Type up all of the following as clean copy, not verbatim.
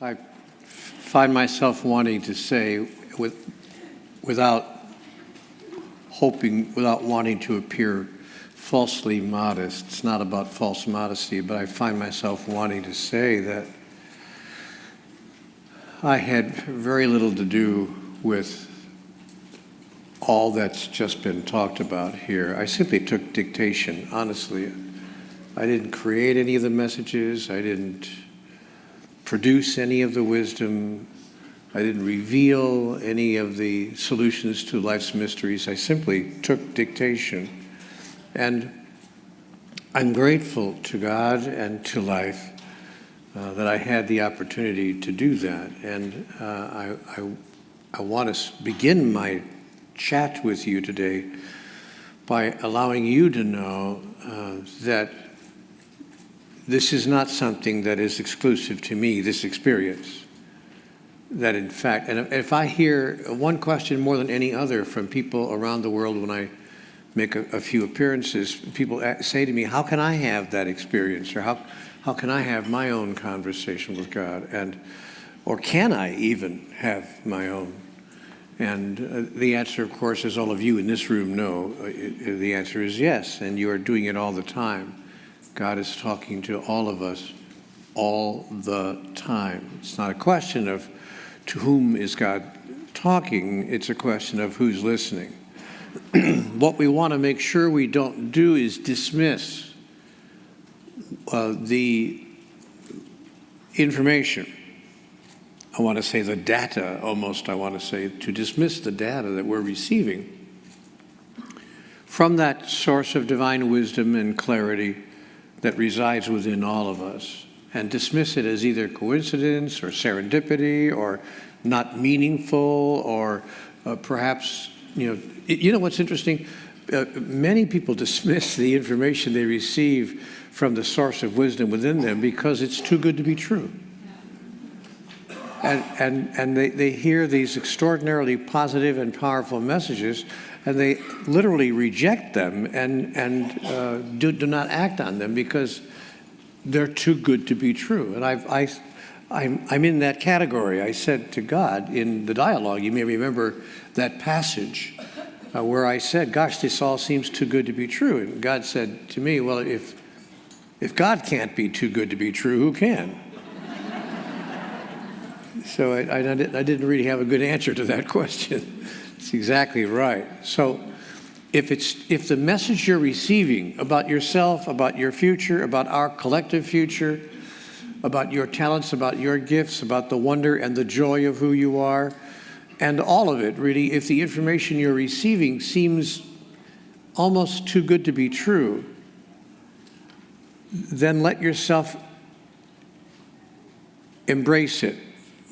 I find myself wanting to say, without wanting to appear falsely modest, it's not about false modesty, but I find myself wanting to say that I had very little to do with all that's just been talked about here. I simply took dictation, honestly. I didn't create any of the messages. I didn't produce any of the wisdom. I didn't reveal any of the solutions to life's mysteries. I simply took dictation. And I'm grateful to God and to life that I had the opportunity to do that. And I want to begin my chat with you today by allowing you to know that this is not something that is exclusive to me, this experience. That in fact, and if I hear one question more than any other from people around the world when I make a few appearances, people say to me, how can I have that experience? Or how can I have my own conversation with God? Or can I even have my own? And the answer, of course, as all of you in this room know, the answer is yes, and you are doing it all the time. God is talking to all of us all the time. It's not a question of to whom is God talking, it's a question of who's listening. What we want to make sure we don't do is dismiss the information. I want to say the data, almost I want to say, to dismiss the data that we're receiving from that source of divine wisdom and clarity that resides within all of us, and dismiss it as either coincidence or serendipity or not meaningful or perhaps, you know what's interesting? Many people dismiss the information they receive from the source of wisdom within them because it's too good to be true. And they hear these extraordinarily positive and powerful messages, and they literally reject them and do not act on them because they're too good to be true. And I'm in that category. I said to God in the dialogue, you may remember that passage where I said, gosh, this all seems too good to be true. And God said to me, well, if God can't be too good to be true, who can? So I didn't really have a good answer to that question. It's exactly right. So if the message you're receiving about yourself, about your future, about our collective future, about your talents, about your gifts, about the wonder and the joy of who you are, and all of it, really, if the information you're receiving seems almost too good to be true, then let yourself embrace it.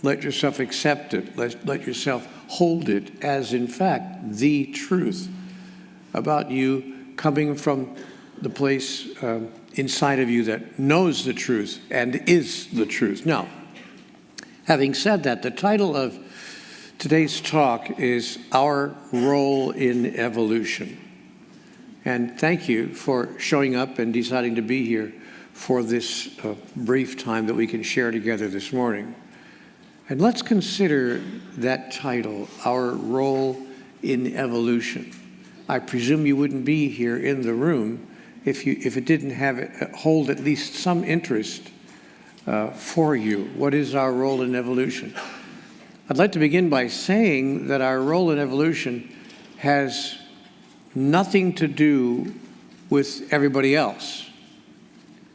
Let yourself accept it. Let yourself hold it as, in fact, the truth about you coming from the place inside of you that knows the truth and is the truth. Now, having said that, the title of today's talk is Our Role in Evolution. And thank you for showing up and deciding to be here for this brief time that we can share together this morning. And let's consider that title, Our Role in Evolution. I presume you wouldn't be here in the room if it didn't hold at least some interest for you. What is our role in evolution? I'd like to begin by saying that our role in evolution has nothing to do with everybody else.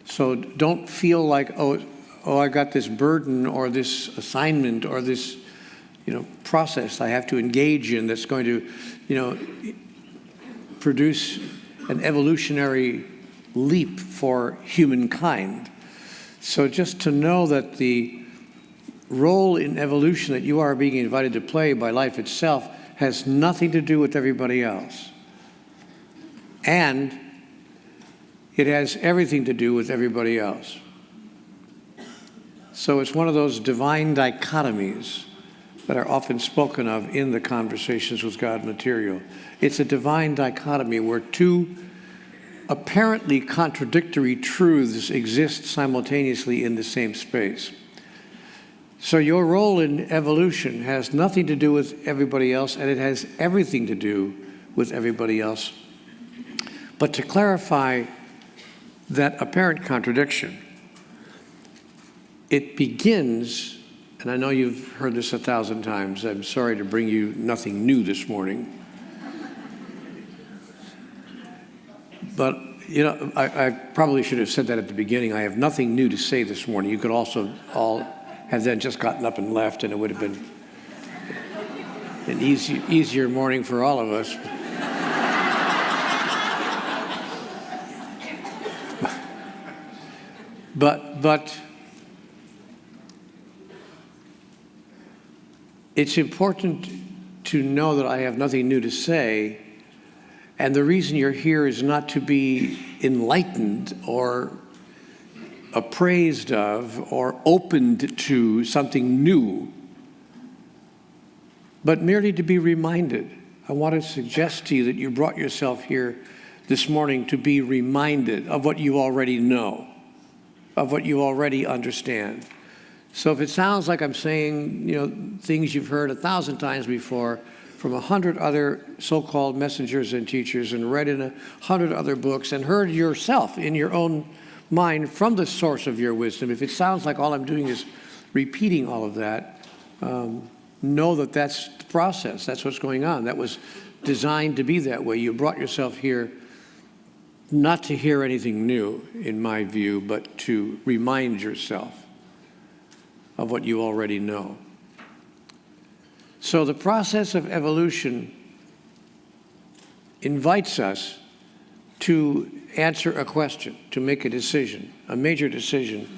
So don't feel like, oh, I got this burden or this assignment or this, process I have to engage in that's going to, produce an evolutionary leap for humankind. So just to know that the role in evolution that you are being invited to play by life itself has nothing to do with everybody else. And it has everything to do with everybody else. So it's one of those divine dichotomies that are often spoken of in the Conversations with God material. It's a divine dichotomy where two apparently contradictory truths exist simultaneously in the same space. So your role in evolution has nothing to do with everybody else, and it has everything to do with everybody else. But to clarify that apparent contradiction, it begins, and I know you've heard this 1,000 times. I'm sorry to bring you nothing new this morning. But, you know, I probably should have said that at the beginning. I have nothing new to say this morning. You could also all have then just gotten up and left, and it would have been an easier morning for all of us. But it's important to know that I have nothing new to say, and the reason you're here is not to be enlightened or appraised of or opened to something new, but merely to be reminded. I want to suggest to you that you brought yourself here this morning to be reminded of what you already know, of what you already understand. So if it sounds like I'm saying, you know, things you've heard 1,000 times before from 100 other so-called messengers and teachers and read in 100 other books and heard yourself in your own mind from the source of your wisdom, if it sounds like all I'm doing is repeating all of that, know that that's the process. That's what's going on. That was designed to be that way. You brought yourself here not to hear anything new, in my view, but to remind yourself of what you already know. So the process of evolution invites us to answer a question, to make a decision, a major decision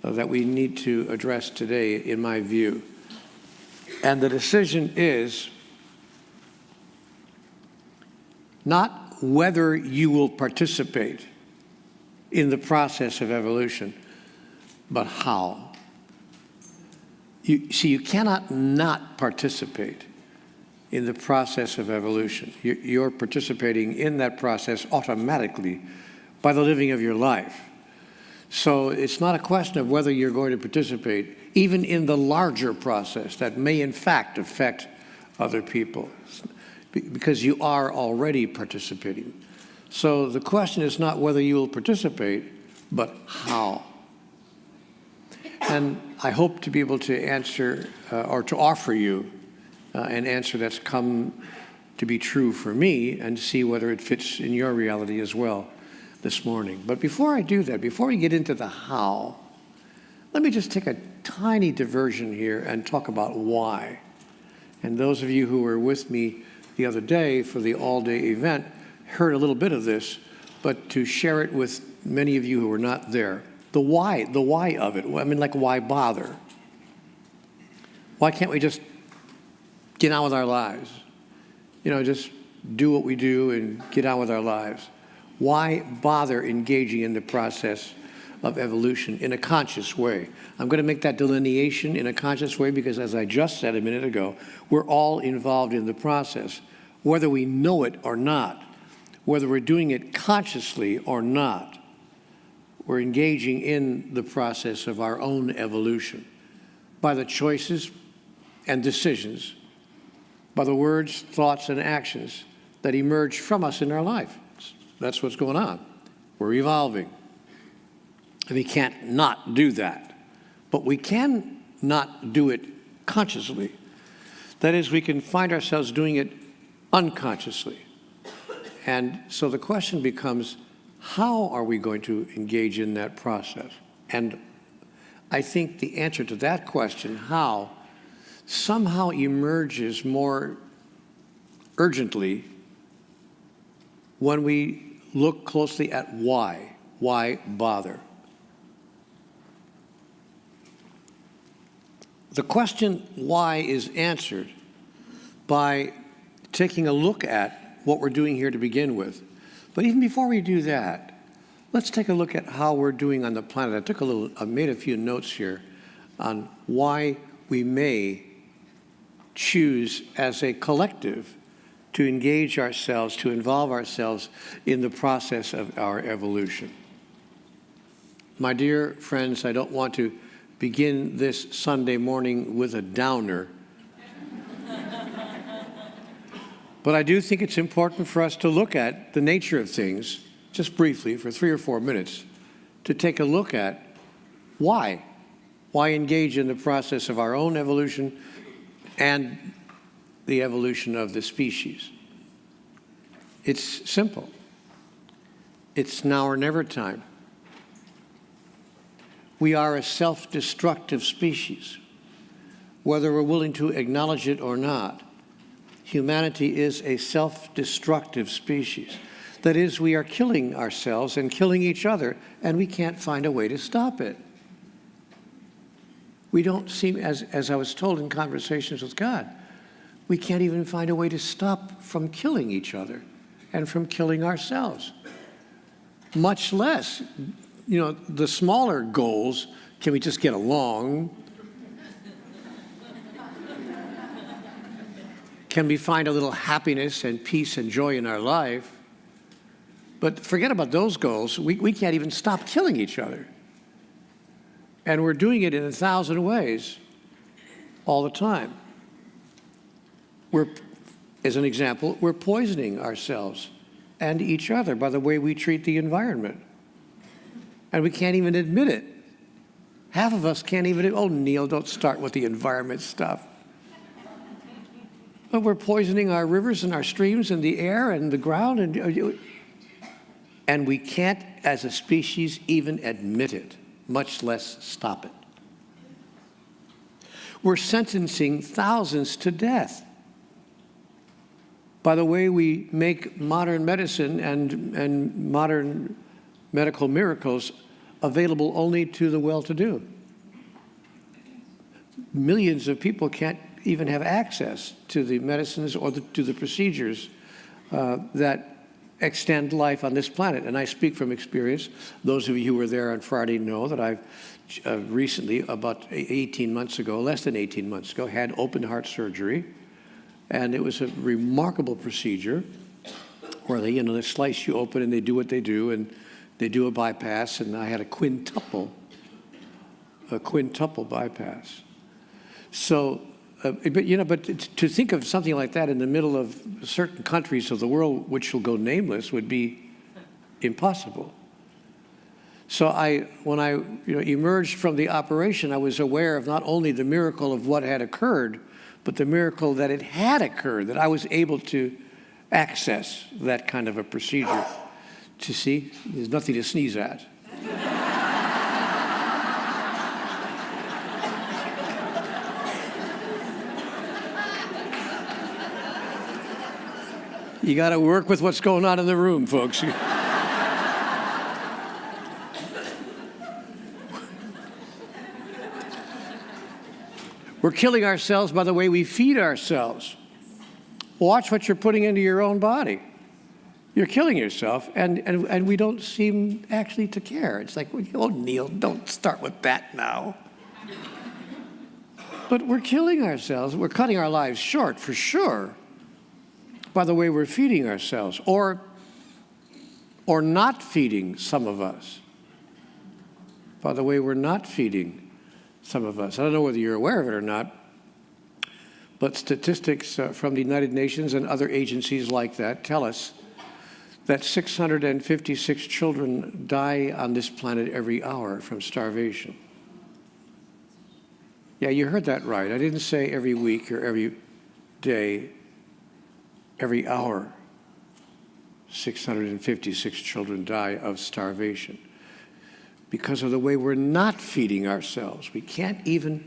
that we need to address today, in my view. And the decision is not whether you will participate in the process of evolution, but how. You cannot not participate in the process of evolution. You're participating in that process automatically by the living of your life. So it's not a question of whether you're going to participate, even in the larger process that may in fact affect other people, because you are already participating. So the question is not whether you will participate, but how. And I hope to be able to answer or to offer you an answer that's come to be true for me, and see whether it fits in your reality as well this morning. But before I do that, before we get into the how, let me just take a tiny diversion here and talk about why. And those of you who were with me the other day for the all-day event heard a little bit of this, but to share it with many of you who were not there. The why of it. I mean, like, why bother? Why can't we just get on with our lives? You know, just do what we do and get on with our lives. Why bother engaging in the process of evolution in a conscious way? I'm going to make that delineation in a conscious way because, as I just said a minute ago, we're all involved in the process, whether we know it or not, whether we're doing it consciously or not. We're engaging in the process of our own evolution by the choices and decisions, by the words, thoughts, and actions that emerge from us in our life. That's what's going on. We're evolving. And we can't not do that. But we can not do it consciously. That is, we can find ourselves doing it unconsciously. And so the question becomes, how are we going to engage in that process? And I think the answer to that question, how, somehow emerges more urgently when we look closely at why. Why bother? The question why is answered by taking a look at what we're doing here to begin with. But even before we do that, let's take a look at how we're doing on the planet. I made a few notes here on why we may choose as a collective to engage ourselves, to involve ourselves in the process of our evolution. My dear friends, I don't want to begin this Sunday morning with a downer. But I do think it's important for us to look at the nature of things, just briefly, for 3 or 4 minutes, to take a look at why. Why engage in the process of our own evolution and the evolution of the species? It's simple. It's now or never time. We are a self-destructive species. Whether we're willing to acknowledge it or not, humanity is a self-destructive species. That is, we are killing ourselves and killing each other, and we can't find a way to stop it. We don't seem, as I was told in conversations with God, we can't even find a way to stop from killing each other and from killing ourselves. Much less, the smaller goals, can we just get along? Can we find a little happiness and peace and joy in our life? But forget about those goals. We can't even stop killing each other. And we're doing it in 1,000 ways all the time. As an example, we're poisoning ourselves and each other by the way we treat the environment. And we can't even admit it. Half of us can't even, oh, Neale, don't start with the environment stuff. But we're poisoning our rivers and our streams and the air and the ground, and we can't, as a species, even admit it, much less stop it. We're sentencing thousands to death by the way we make modern medicine and modern medical miracles available only to the well-to-do. Millions of people can't even have access to the medicines or to the procedures that extend life on this planet. And I speak from experience. Those of you who were there on Friday know that I've recently, about 18 months ago, less than 18 months ago, had open heart surgery. And it was a remarkable procedure where they slice you open and they do what they do, and they do a bypass, and I had a quintuple bypass. So, but to think of something like that in the middle of certain countries of the world, which will go nameless, would be impossible. So when I emerged from the operation, I was aware of not only the miracle of what had occurred, but the miracle that it had occurred, that I was able to access that kind of a procedure. To see, there's nothing to sneeze at. You got to work with what's going on in the room, folks. We're killing ourselves by the way we feed ourselves. Watch what you're putting into your own body. You're killing yourself, and we don't seem actually to care. It's like, oh, Neale, don't start with that now. But we're killing ourselves. We're cutting our lives short, for sure, by the way we're feeding ourselves, or not feeding some of us, by the way we're not feeding some of us. I don't know whether you're aware of it or not, but statistics from the United Nations and other agencies like that tell us that 656 children die on this planet every hour from starvation. Yeah, you heard that right. I didn't say every week or every day, every hour. 656 children die of starvation because of the way we're not feeding ourselves. We can't even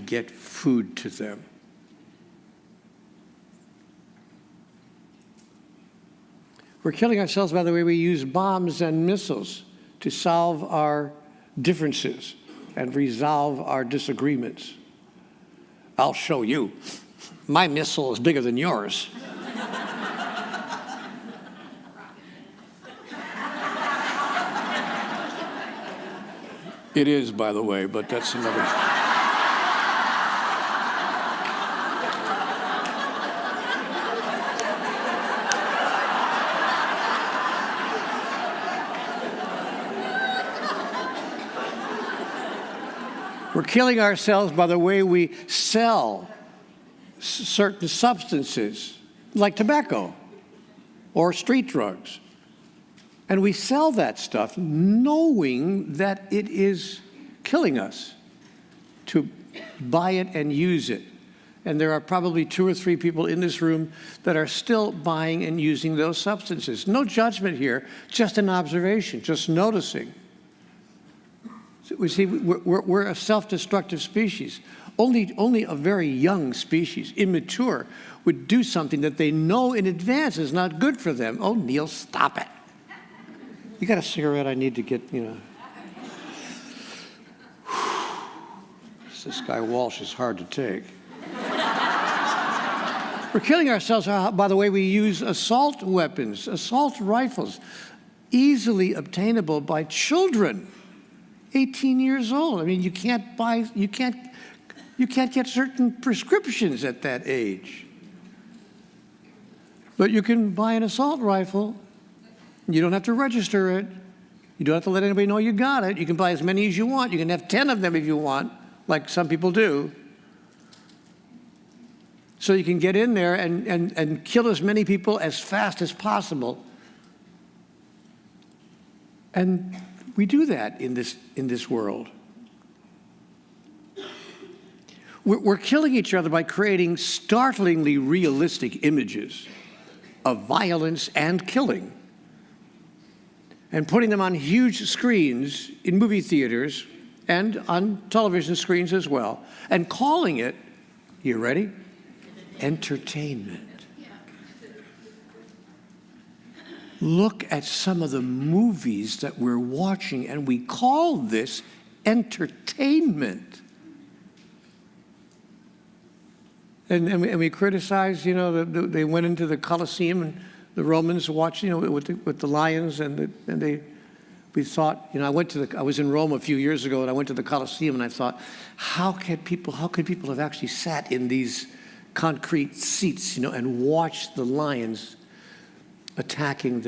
get food to them. We're killing ourselves by the way we use bombs and missiles to solve our differences and resolve our disagreements. I'll show you. My missile is bigger than yours. It is, by the way, but that's another. We're killing ourselves by the way we sell certain substances, like tobacco or street drugs. And we sell that stuff knowing that it is killing us to buy it and use it. And there are probably 2 or 3 people in this room that are still buying and using those substances. No judgment here, just an observation, just noticing. We see, we're a self-destructive species. Only a very young species, immature, would do something that they know in advance is not good for them. Oh, Neale, stop it. You got a cigarette? I need to get, This guy Walsch is hard to take. We're killing ourselves by the way we use assault weapons, assault rifles, easily obtainable by children, 18 years old. I mean, you can't get certain prescriptions at that age. But you can buy an assault rifle. You don't have to register it. You don't have to let anybody know you got it. You can buy as many as you want. You can have 10 of them if you want, like some people do. So you can get in there and kill as many people as fast as possible. And we do that in this world. We're killing each other by creating startlingly realistic images of violence and killing, and putting them on huge screens in movie theaters and on television screens as well, and calling it, you ready? Entertainment. Look at some of the movies that we're watching, and we call this entertainment. And we criticize, they went into the Colosseum, and the Romans watched, with the lions, we thought, I was in Rome a few years ago, and I went to the Colosseum, and I thought, how could people have actually sat in these concrete seats, and watched the lions attacking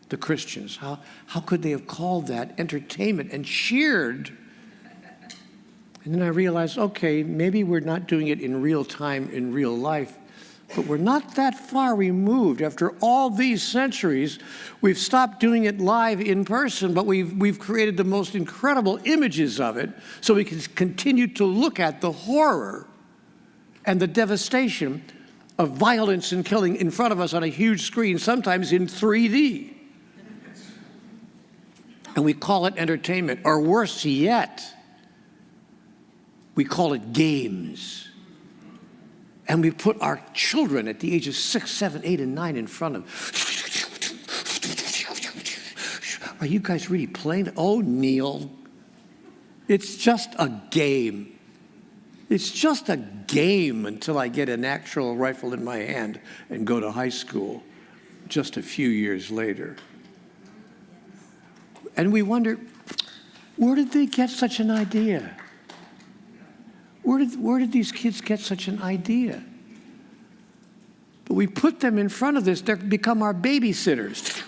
the Christians? How could they have called that entertainment and cheered? And then I realized, okay, maybe we're not doing it in real time, in real life, but we're not that far removed. After all these centuries, we've stopped doing it live in person, but we've created the most incredible images of it so we can continue to look at the horror and the devastation of violence and killing in front of us on a huge screen, sometimes in 3D. And we call it entertainment, or worse yet, we call it games. And we put our children at the age of 6, 7, 8, and 9 in front of. Are you guys really playing? Oh, Neale, it's just a game. It's just a game until I get an actual rifle in my hand and go to high school just a few years later. And we wonder, where did they get such an idea? Where did these kids get such an idea? But we put them in front of this, they become our babysitters.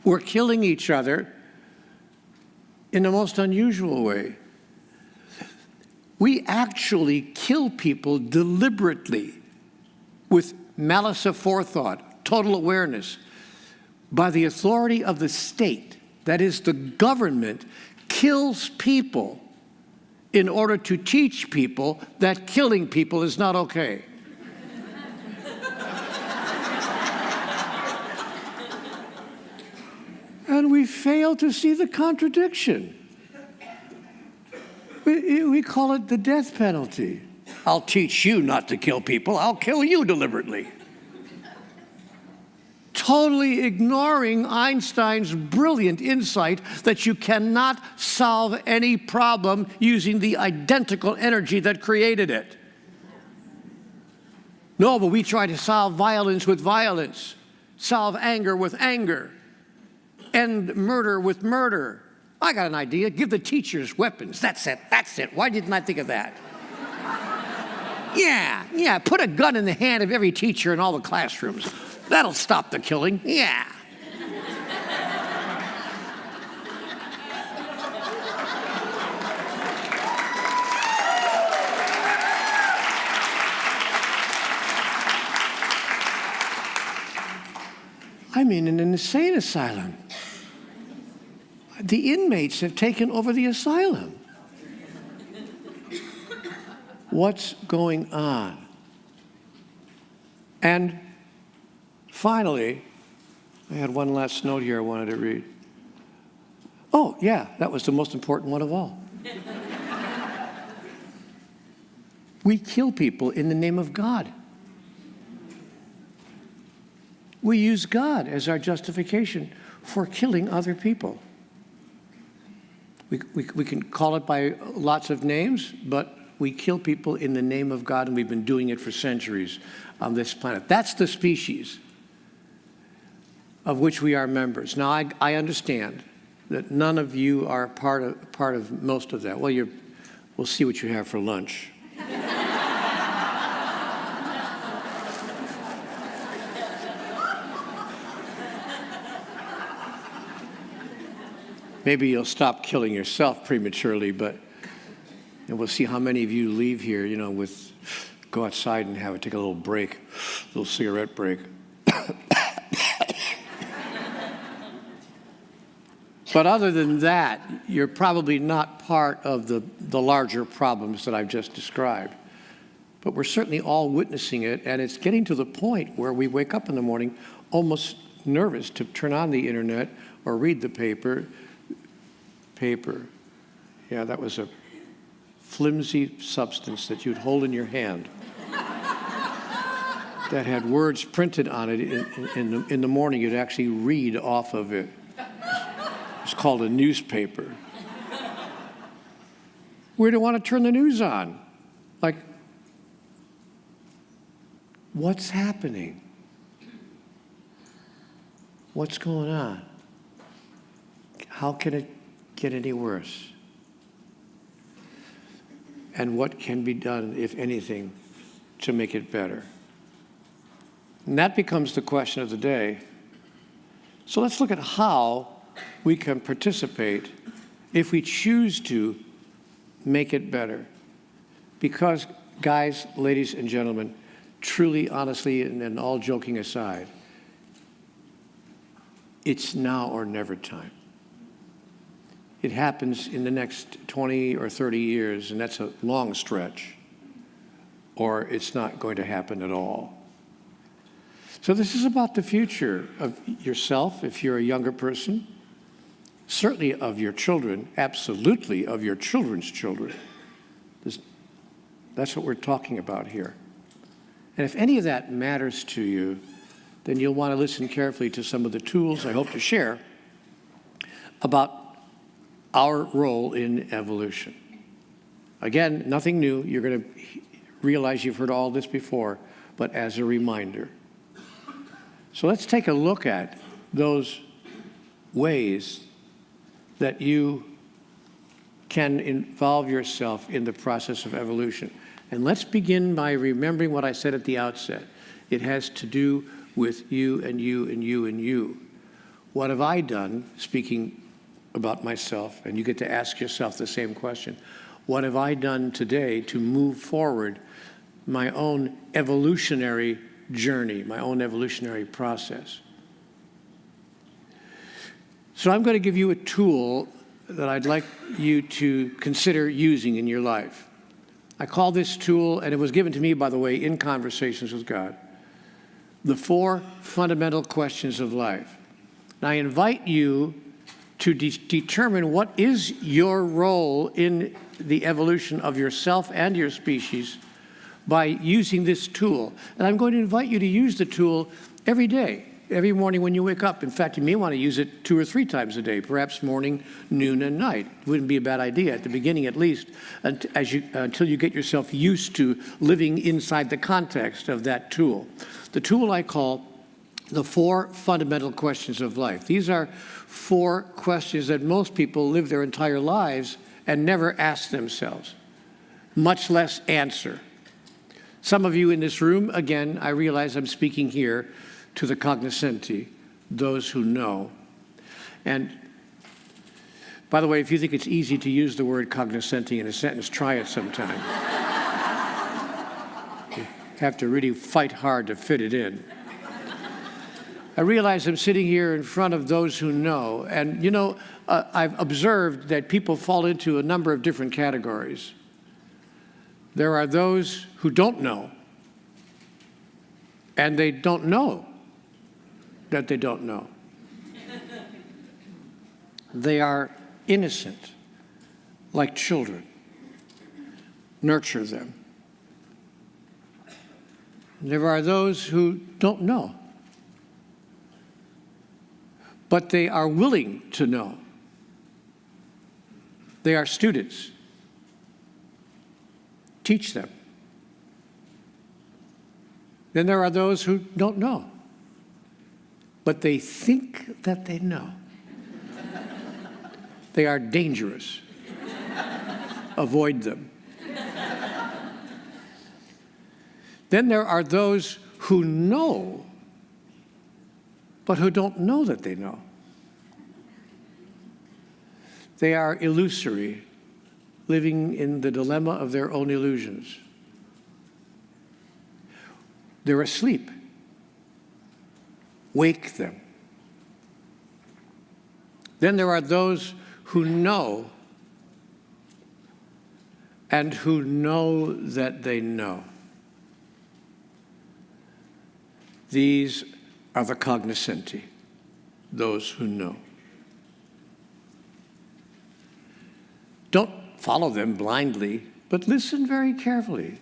We're killing each other in the most unusual way. We actually kill people deliberately with malice aforethought, total awareness, by the authority of the state. That is, the government kills people in order to teach people that killing people is not okay. And we fail to see the contradiction. We call it the death penalty. I'll teach you not to kill people. I'll kill you deliberately. Totally ignoring Einstein's brilliant insight that you cannot solve any problem using the identical energy that created it. No, but we try to solve violence with violence, solve anger with anger, end murder with murder. I got an idea. Give the teachers weapons. That's it. Why didn't I think of that? Yeah. Put a gun in the hand of every teacher in all the classrooms. That'll stop the killing. Yeah. I'm in an insane asylum. The inmates have taken over the asylum. What's going on? And finally, I had one last note here I wanted to read. Oh, yeah, that was the most important one of all. We kill people in the name of God. We use God as our justification for killing other people. We can call it by lots of names, but we kill people in the name of God, and we've been doing it for centuries on this planet. That's the species of which we are members. Now, I understand that none of you are part of most of that. Well, we'll see what you have for lunch. Maybe you'll stop killing yourself prematurely, and we'll see how many of you leave here, go outside and take a little break, a little cigarette break. But other than that, you're probably not part of the larger problems that I've just described. But we're certainly all witnessing it, and it's getting to the point where we wake up in the morning almost nervous to turn on the internet or read the paper. Yeah, that was a flimsy substance that you'd hold in your hand that had words printed on it. In the morning, you'd actually read off of it. It's called a newspaper. We don't want to turn the news on. Like, what's happening? What's going on? How can it get any worse? And what can be done, if anything, to make it better? And that becomes the question of the day. So let's look at how we can participate if we choose to make it better. Because, guys, ladies and gentlemen, truly, honestly, and all joking aside, it's now or never time. It happens in the next 20 or 30 years, and that's a long stretch, or it's not going to happen at all. So this is about the future of yourself, if you're a younger person, certainly of your children, absolutely of your children's children. That's what we're talking about here. And if any of that matters to you, then you'll want to listen carefully to some of the tools I hope to share about our role in evolution. Again, nothing new. You're going to realize you've heard all this before, but as a reminder. So let's take a look at those ways that you can involve yourself in the process of evolution. And let's begin by remembering what I said at the outset. It has to do with you and you and you and you. What have I done, speaking about myself, and you get to ask yourself the same question. What have I done today to move forward my own evolutionary journey, my own evolutionary process? So I'm going to give you a tool that I'd like you to consider using in your life. I call this tool, and it was given to me, by the way, in conversations with God, the 4 fundamental questions of life. And I invite you to determine what is your role in the evolution of yourself and your species by using this tool. And I'm going to invite you to use the tool every day, every morning when you wake up. In fact, you may want to use it 2 or 3 times a day, perhaps morning, noon, and night. It wouldn't be a bad idea, at the beginning at least, until you get yourself used to living inside the context of that tool. The tool I call the 4 fundamental questions of life. These are 4 questions that most people live their entire lives and never ask themselves, much less answer. Some of you in this room, again, I realize I'm speaking here to the cognoscenti, those who know. And by the way, if you think it's easy to use the word cognoscenti in a sentence, try it sometime. You have to really fight hard to fit it in. I realize I'm sitting here in front of those who know. And, I've observed that people fall into a number of different categories. There are those who don't know, and they don't know that they don't know. They are innocent, like children. Nurture them. There are those who don't know, but they are willing to know. They are students. Teach them. Then there are those who don't know, but they think that they know. They are dangerous. Avoid them. Then there are those who know, but who don't know that they know. They are illusory, living in the dilemma of their own illusions. They're asleep. Wake them. Then there are those who know and who know that they know. These are the cognoscenti, those who know. Don't follow them blindly, but listen very carefully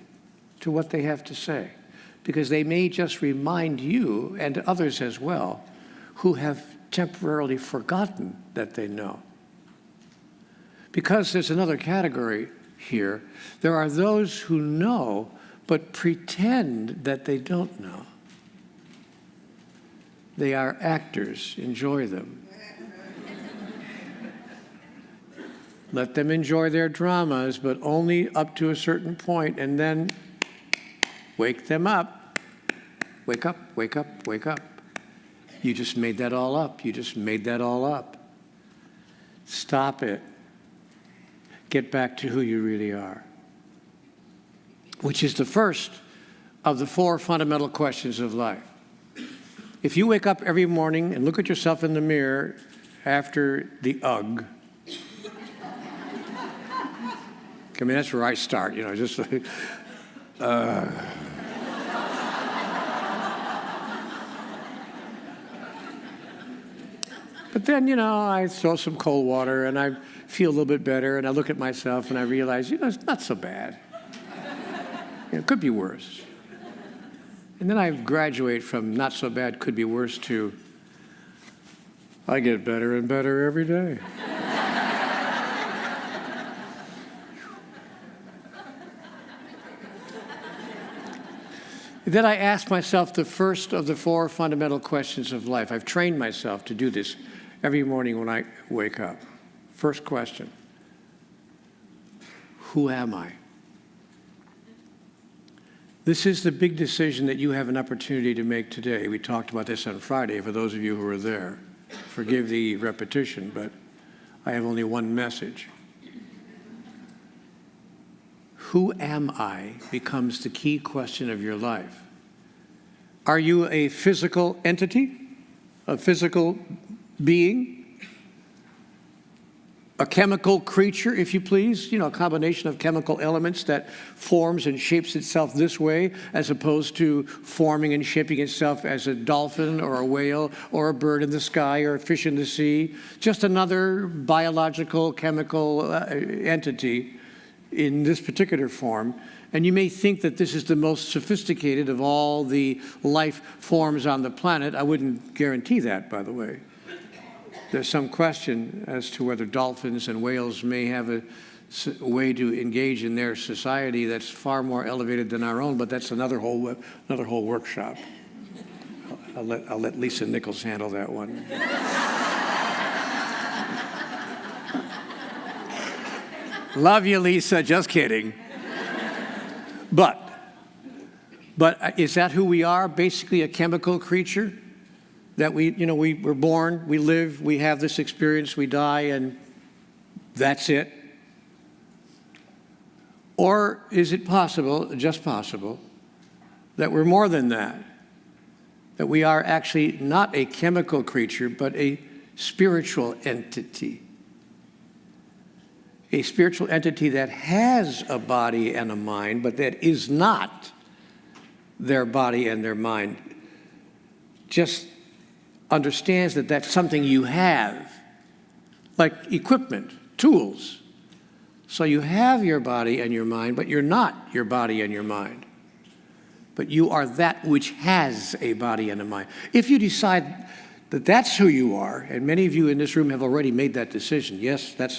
to what they have to say, because they may just remind you and others as well who have temporarily forgotten that they know. Because there's another category here. There are those who know but pretend that they don't know. They are actors. Enjoy them. Let them enjoy their dramas, but only up to a certain point, and then wake them up. Wake up, wake up, wake up. You just made that all up. You just made that all up. Stop it. Get back to who you really are, which is the first of the 4 fundamental questions of life. If you wake up every morning and look at yourself in the mirror after the ugh, I mean, that's where I start, just like, But then, I throw some cold water and I feel a little bit better and I look at myself and I realize, it's not so bad. It could be worse. And then I graduate from not so bad, could be worse to I get better and better every day. Then I ask myself the first of the 4 fundamental questions of life. I've trained myself to do this every morning when I wake up. First question, who am I? This is the big decision that you have an opportunity to make today. We talked about this on Friday for those of you who were there. Forgive the repetition, but I have only one message. Who am I becomes the key question of your life. Are you a physical entity, a physical being, a chemical creature, if you please, a combination of chemical elements that forms and shapes itself this way, as opposed to forming and shaping itself as a dolphin or a whale or a bird in the sky or a fish in the sea, just another biological, chemical entity in this particular form. And you may think that this is the most sophisticated of all the life forms on the planet. I wouldn't guarantee that, by the way. There's some question as to whether dolphins and whales may have a way to engage in their society that's far more elevated than our own, but that's another whole workshop. I'll let Lisa Nichols handle that one. Love you, Lisa. Just kidding. But is that who we are? Basically, a chemical creature that we're born, we live, we have this experience, we die, and that's it? Or is it possible, just possible, that we're more than that that we are actually not a chemical creature, but a spiritual entity. A spiritual entity that has a body and a mind, but that is not their body and their mind. Just understands that that's something you have, like equipment, tools. So you have your body and your mind, but you're not your body and your mind. But you are that which has a body and a mind. If you decide that that's who you are, and many of you in this room have already made that decision, yes, that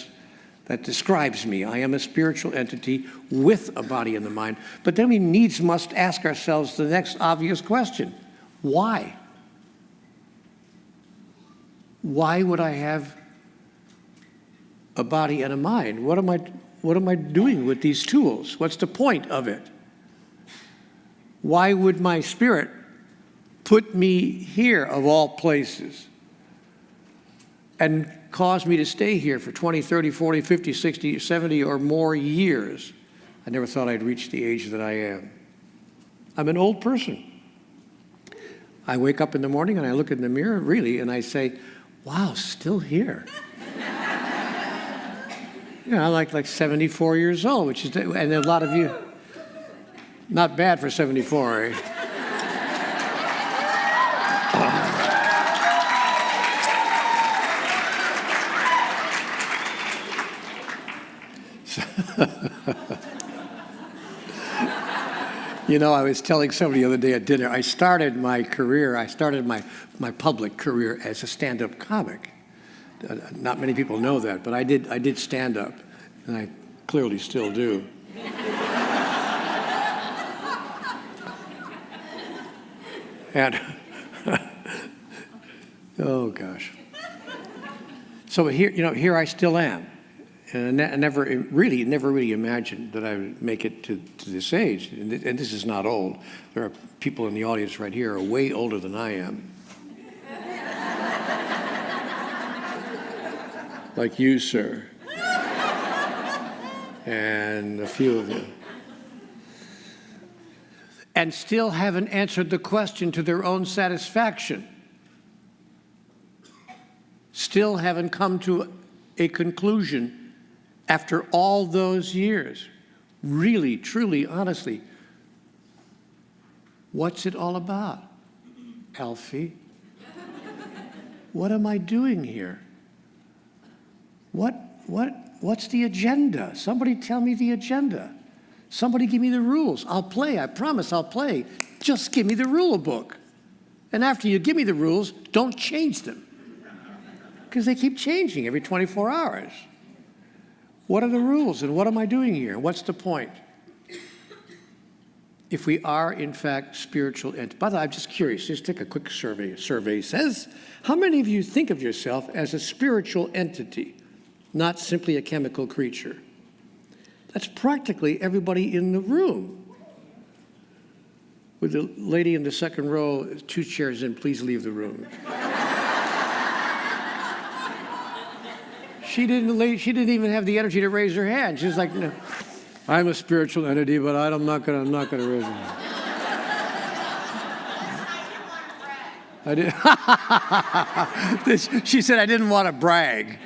describes me. I am a spiritual entity with a body and a mind. But then we needs must ask ourselves the next obvious question. Why? Why would I have a body and a mind? What am I doing with these tools? What's the point of it? Why would my spirit put me here of all places and cause me to stay here for 20, 30, 40, 50, 60, 70 or more years? I never thought I'd reach the age that I am. I'm an old person. I wake up in the morning and I look in the mirror, really, and I say, wow, still here. You know, I'm like 74 years old, which is, and a lot of you, not bad for 74, eh? You know, I was telling somebody the other day at dinner, I started my public career as a stand-up comic. Not many people know that, but I did stand-up, and I clearly still do. And, oh gosh. So here I still am. And I never really imagined that I would make it to this age. And this is not old. There are people in the audience right here who are way older than I am. Like you, sir. And a few of you. And still haven't answered the question to their own satisfaction. Still haven't come to a conclusion after all those years. Really, truly, honestly, what's it all about, Alfie? What am I doing here? What's the agenda? Somebody tell me the agenda. Somebody give me the rules. I'll play, I promise I'll play. Just give me the rule book. And after you give me the rules, don't change them. Because they keep changing every 24 hours. What are the rules and what am I doing here? What's the point? If we are, in fact, spiritual entities. By the way, I'm just curious. Just take a quick survey. A survey says, how many of you think of yourself as a spiritual entity, not simply a chemical creature? That's practically everybody in the room. With the lady in the second row, 2 chairs in, please leave the room. She didn't even have the energy to raise her hand. She was like, no, I'm a spiritual entity, but I'm not gonna raise my hand. I did. She said I didn't want to brag.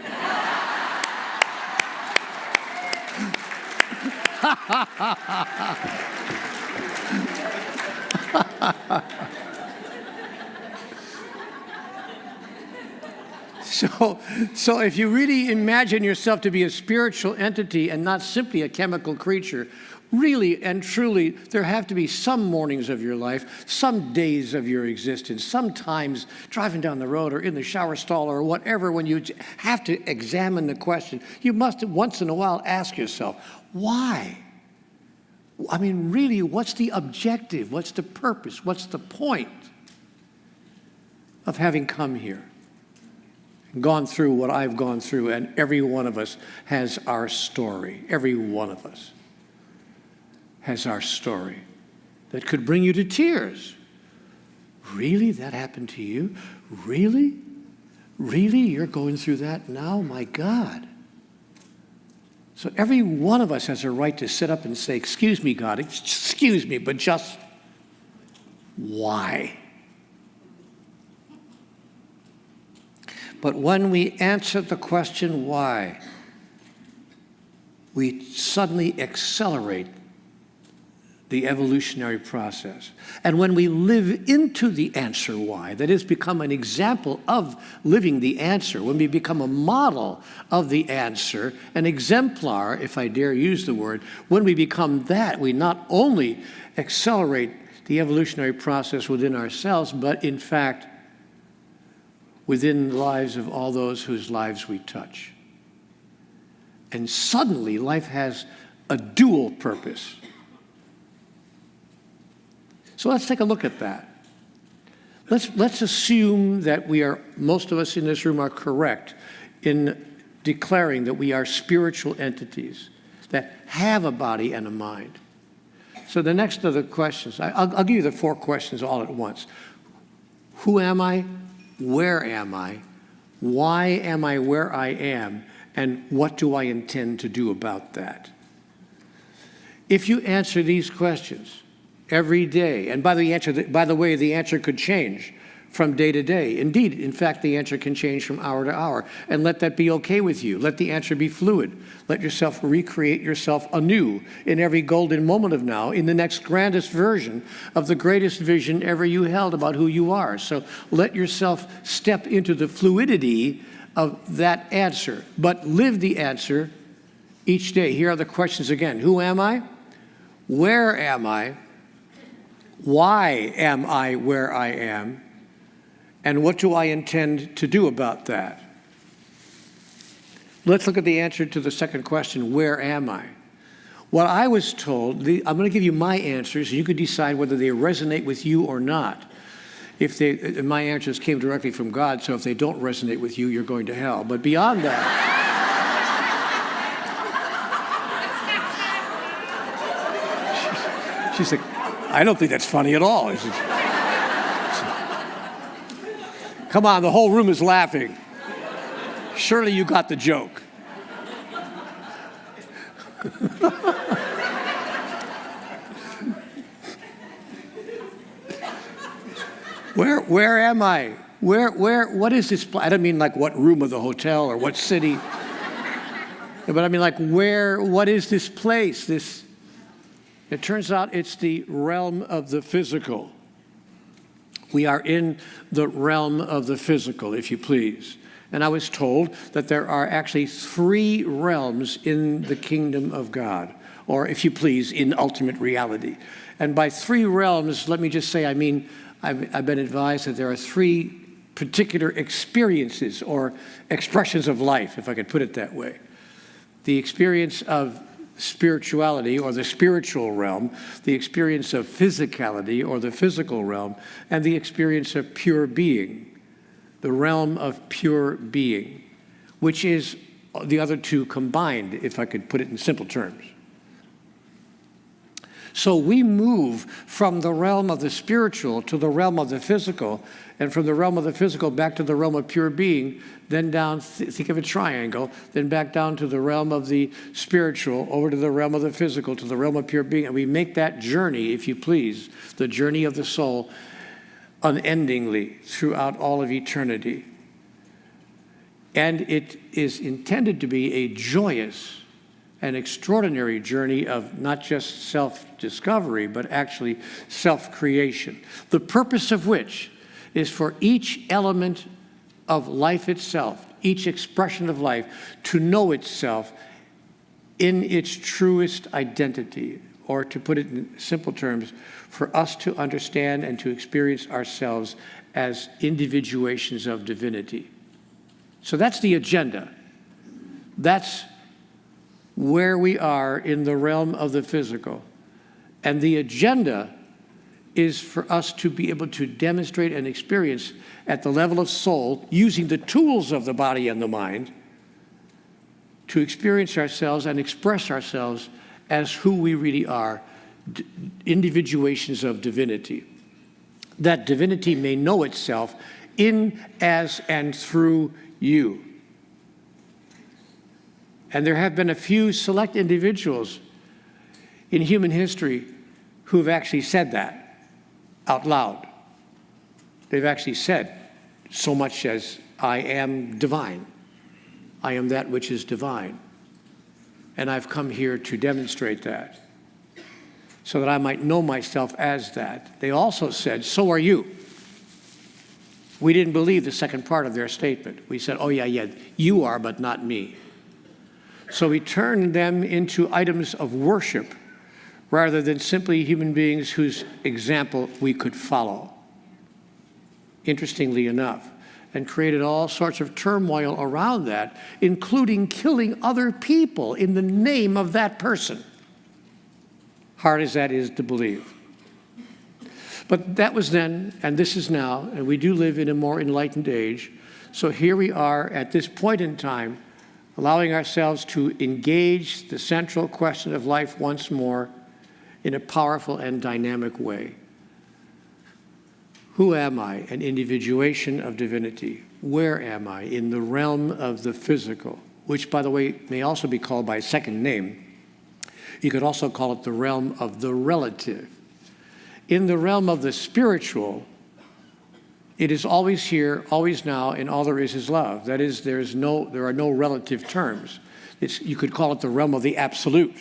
So if you really imagine yourself to be a spiritual entity and not simply a chemical creature, really and truly, there have to be some mornings of your life, some days of your existence, sometimes driving down the road or in the shower stall or whatever, when you have to examine the question, you must once in a while ask yourself, why? I mean, really, what's the objective? What's the purpose? What's the point of having come here? Gone through what I've gone through, and every one of us has our story. Every one of us has our story that could bring you to tears. Really? That happened to you? Really? Really? You're going through that now? My God. So every one of us has a right to sit up and say, excuse me, God, excuse me, but just why? But when we answer the question why, we suddenly accelerate the evolutionary process. And when we live into the answer why, that is, become an example of living the answer, when we become a model of the answer, an exemplar, if I dare use the word, when we become that, we not only accelerate the evolutionary process within ourselves, but in fact, within the lives of all those whose lives we touch. And suddenly, life has a dual purpose. So let's take a look at that. Let's assume that most of us in this room are correct in declaring that we are spiritual entities that have a body and a mind. So the next of the questions, I'll give you the 4 questions all at once. Who am I? Where am I? Why am I where I am? And what do I intend to do about that? If you answer these questions every day, and by the way, the answer could change from day to day. Indeed, in fact, the answer can change from hour to hour. And let that be okay with you. Let the answer be fluid. Let yourself recreate yourself anew in every golden moment of now, in the next grandest version of the greatest vision ever you held about who you are. So let yourself step into the fluidity of that answer, but live the answer each day. Here are the questions again. Who am I? Where am I? Why am I where I am? And what do I intend to do about that? Let's look at the answer to the second question, where am I? What I was told, I'm going to give you my answers, and you could decide whether they resonate with you or not. My answers came directly from God, so if they don't resonate with you, you're going to hell. But beyond that, she's like, I don't think that's funny at all. Come on, the whole room is laughing. Surely you got the joke. Where am I? What is this? I don't mean like what room of the hotel or what city. But I mean like what is this place? It turns out it's the realm of the physical. We are in the realm of the physical, if you please. And I was told that there are actually 3 realms in the kingdom of God, or if you please, in ultimate reality. And by 3 realms, let me just say, I mean, I've been advised that there are 3 particular experiences or expressions of life, if I could put it that way. The experience of spirituality, or the spiritual realm, the experience of physicality, or the physical realm, and the experience of pure being, the realm of pure being, which is the other 2 combined, if I could put it in simple terms. So we move from the realm of the spiritual to the realm of the physical, and from the realm of the physical back to the realm of pure being, then down, think of a triangle, then back down to the realm of the spiritual, over to the realm of the physical, to the realm of pure being. And we make that journey, if you please, the journey of the soul, unendingly throughout all of eternity. And it is intended to be a joyous and extraordinary journey of not just self-discovery, but actually self-creation. The purpose of which is for each element of life itself, each expression of life, to know itself in its truest identity, or to put it in simple terms, for us to understand and to experience ourselves as individuations of divinity. So that's the agenda. That's where we are in the realm of the physical. And the agenda is for us to be able to demonstrate and experience at the level of soul, using the tools of the body and the mind, to experience ourselves and express ourselves as who we really are, individuations of divinity. That divinity may know itself in, as, and through you. And there have been a few select individuals in human history who have actually said that out loud. They've actually said so much as I am divine. I am that which is divine. And I've come here to demonstrate that, so that I might know myself as that. They also said, so are you. We didn't believe the second part of their statement. We said, oh yeah, you are, but not me. So we turned them into items of worship rather than simply human beings whose example we could follow. Interestingly enough, and created all sorts of turmoil around that, including killing other people in the name of that person. Hard as that is to believe. But that was then, and this is now, and we do live in a more enlightened age. So here we are at this point in time, allowing ourselves to engage the central question of life once more in a powerful and dynamic way. Who am I? An individuation of divinity. Where am I? In the realm of the physical, which, by the way, may also be called by a second name. You could also call it the realm of the relative. In the realm of the spiritual, it is always here, always now, and all there is love. That is, there are no relative terms. You could call it the realm of the absolute.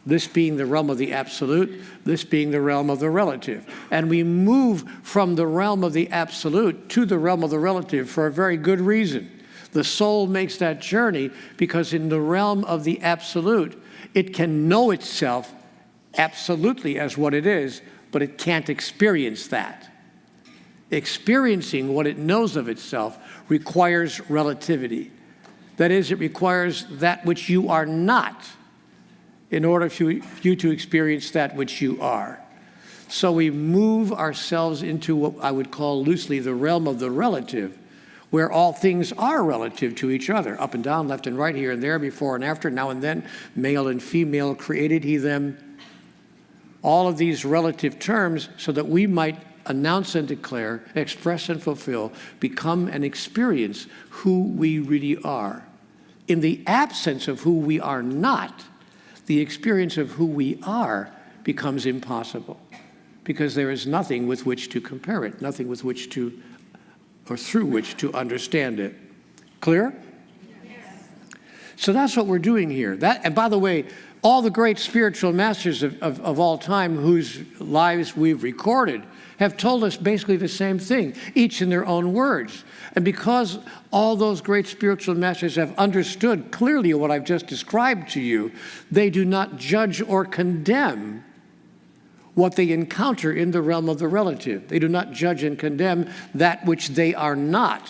This being the realm of the absolute, this being the realm of the relative. And we move from the realm of the absolute to the realm of the relative for a very good reason. The soul makes that journey because in the realm of the absolute, it can know itself absolutely as what it is, but it can't experience that. Experiencing what it knows of itself requires relativity. That is, it requires that which you are not in order for you to experience that which you are. So we move ourselves into what I would call loosely the realm of the relative, where all things are relative to each other, up and down, left and right, here and there, before and after, now and then, male and female, created he them. All of these relative terms so that we might announce and declare, express and fulfill, become and experience who we really are. In the absence of who we are not, the experience of who we are becomes impossible, because there is nothing with which to compare it, nothing with which to, or through which to understand it. Clear? Yes. So that's what we're doing here. And by the way, all the great spiritual masters of all time whose lives we've recorded have told us basically the same thing, each in their own words. And because all those great spiritual masters have understood clearly what I've just described to you, they do not judge or condemn what they encounter in the realm of the relative. They do not judge and condemn that which they are not.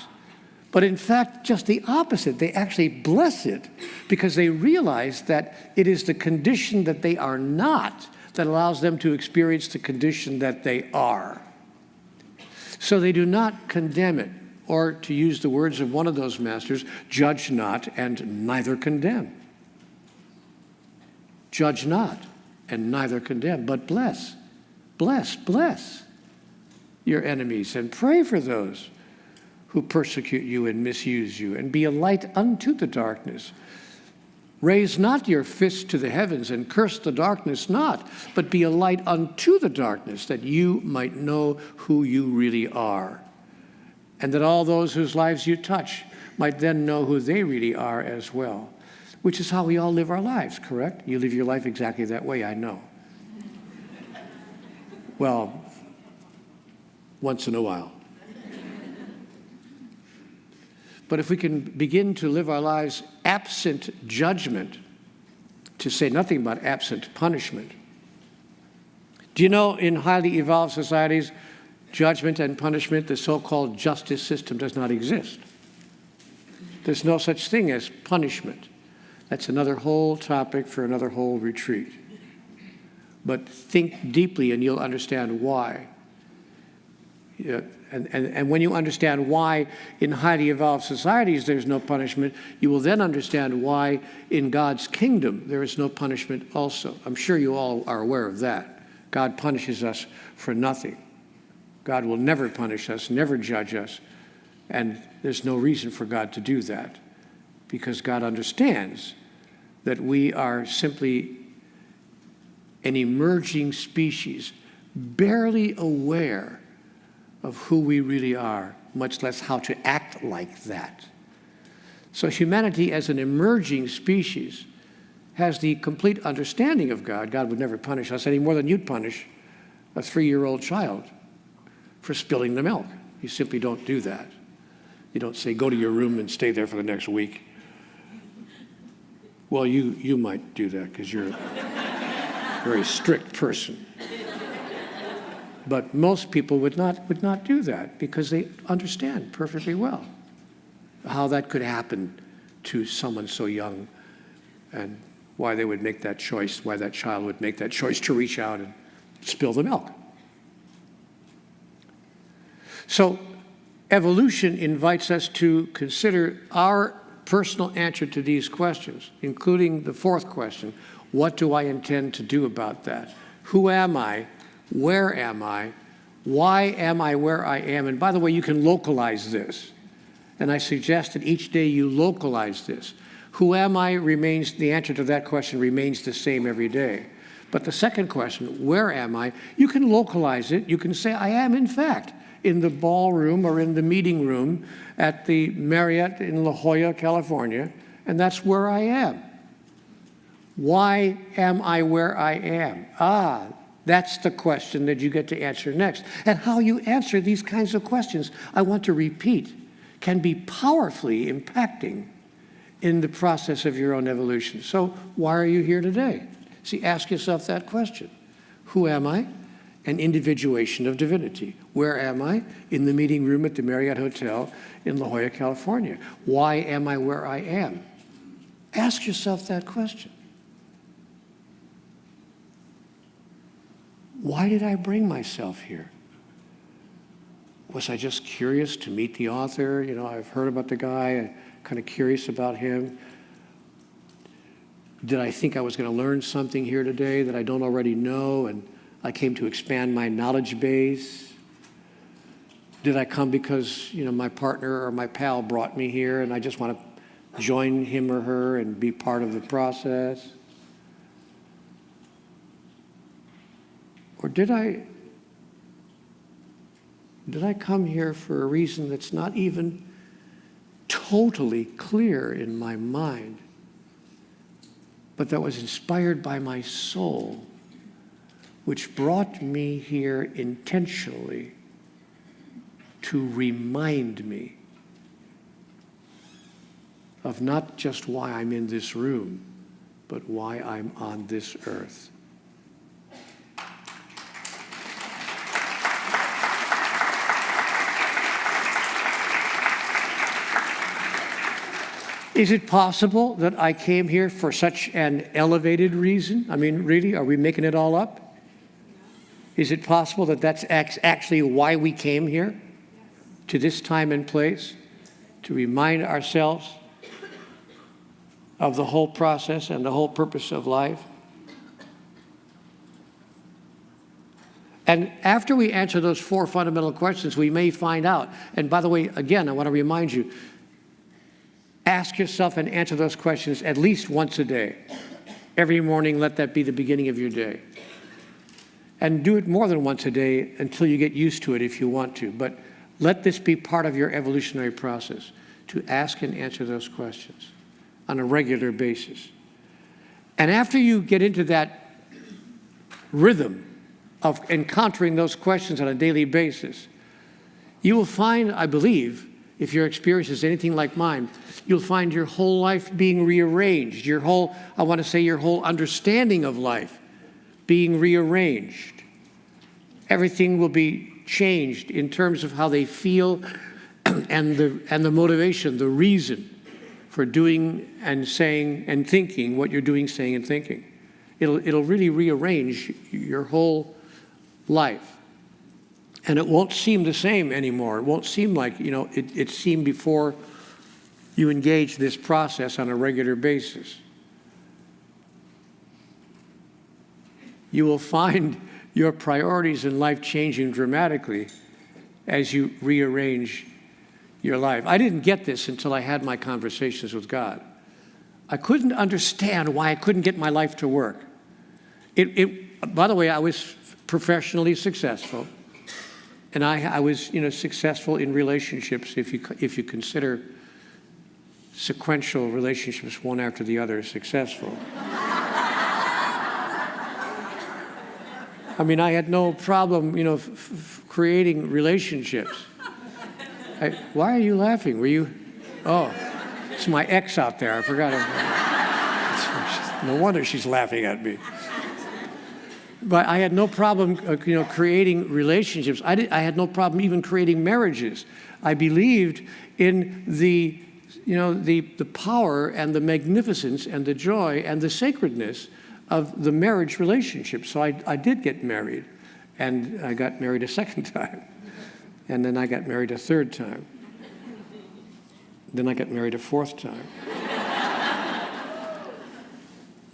But in fact, just the opposite. They actually bless it because they realize that it is the condition that they are not that allows them to experience the condition that they are. So they do not condemn it, or to use the words of one of those masters, judge not and neither condemn. Judge not and neither condemn, but bless. Bless your enemies and pray for those who persecute you and misuse you, and be a light unto the darkness. Raise not your fist to the heavens and curse the darkness not, but be a light unto the darkness, that you might know who you really are, and that all those whose lives you touch might then know who they really are as well, which is how we all live our lives, correct? You live your life exactly that way, I know. Well, once in a while. But if we can begin to live our lives absent judgment, to say nothing about absent punishment. Do you know in highly evolved societies, judgment and punishment, the so-called justice system does not exist. There's no such thing as punishment. That's another whole topic for another whole retreat. But think deeply and you'll understand why. Yeah. And when you understand why in highly evolved societies there's no punishment, you will then understand why in God's kingdom there is no punishment also. I'm sure you all are aware of that. God punishes us for nothing. God will never punish us, never judge us, and there's no reason for God to do that, because God understands that we are simply an emerging species, barely aware of who we really are much less how to act like that. So humanity as an emerging species has the complete understanding of God. God would never punish us any more than you'd punish a 3-year-old child for spilling the milk. You simply don't do that. You don't say, go to your room and stay there for the next week. Well, you might do that because you're a very strict person. But most people would not do that because they understand perfectly well how that could happen to someone so young and why they would make that choice, why that child would make that choice to reach out and spill the milk. So evolution invites us to consider our personal answer to these questions, including the fourth question, what do I intend to do about that? Who am I? Where am I? Why am I where I am? And by the way, you can localize this. And I suggest that each day you localize this. Who am I remains, the answer to that question remains the same every day. But the second question, where am I? You can localize it. You can say, I am in fact in the ballroom or in the meeting room at the Marriott in La Jolla, California, and that's where I am. Why am I where I am? That's the question that you get to answer next. And how you answer these kinds of questions, I want to repeat, can be powerfully impacting in the process of your own evolution. So why are you here today? See, ask yourself that question. Who am I? An individuation of divinity. Where am I? In the meeting room at the Marriott Hotel in La Jolla, California. Why am I where I am? Ask yourself that question. Why did I bring myself here? Was I just curious to meet the author? You know, I've heard about the guy, I'm kind of curious about him. Did I think I was going to learn something here today that I don't already know, and I came to expand my knowledge base? Did I come because, you know, my partner or my pal brought me here and I just want to join him or her and be part of the process? Or did I come here for a reason that's not even totally clear in my mind, but that was inspired by my soul, which brought me here intentionally to remind me of not just why I'm in this room, but why I'm on this earth. Is it possible that I came here for such an elevated reason? I mean, really, are we making it all up? Is it possible that that's actually why we came here, to this time and place, to remind ourselves of the whole process and the whole purpose of life? And after we answer those 4 fundamental questions, we may find out. And by the way, again, I want to remind you, ask yourself and answer those questions at least once a day. Every morning, let that be the beginning of your day. And do it more than once a day until you get used to it if you want to. But let this be part of your evolutionary process, to ask and answer those questions on a regular basis. And after you get into that rhythm of encountering those questions on a daily basis, you will find, I believe, if your experience is anything like mine, you'll find your whole life being rearranged. Your whole understanding of life being rearranged. Everything will be changed in terms of how they feel and the motivation, the reason for doing and saying and thinking what you're doing, saying, and thinking. It'll really rearrange your whole life. And it won't seem the same anymore. It won't seem like, you know, it seemed before you engage this process on a regular basis. You will find your priorities in life changing dramatically as you rearrange your life. I didn't get this until I had my conversations with God. I couldn't understand why I couldn't get my life to work. By the way, I was professionally successful. And I was, successful in relationships if you consider sequential relationships one after the other successful. I mean, I had no problem, creating relationships. Why are you laughing? Were you? Oh, it's my ex out there. I forgot. No wonder she's laughing at me. But I had no problem, creating relationships. I had no problem even creating marriages. I believed in the power and the magnificence and the joy and the sacredness of the marriage relationship. So I did get married, and I got married a second time, and then I got married a third time. Then I got married a fourth time.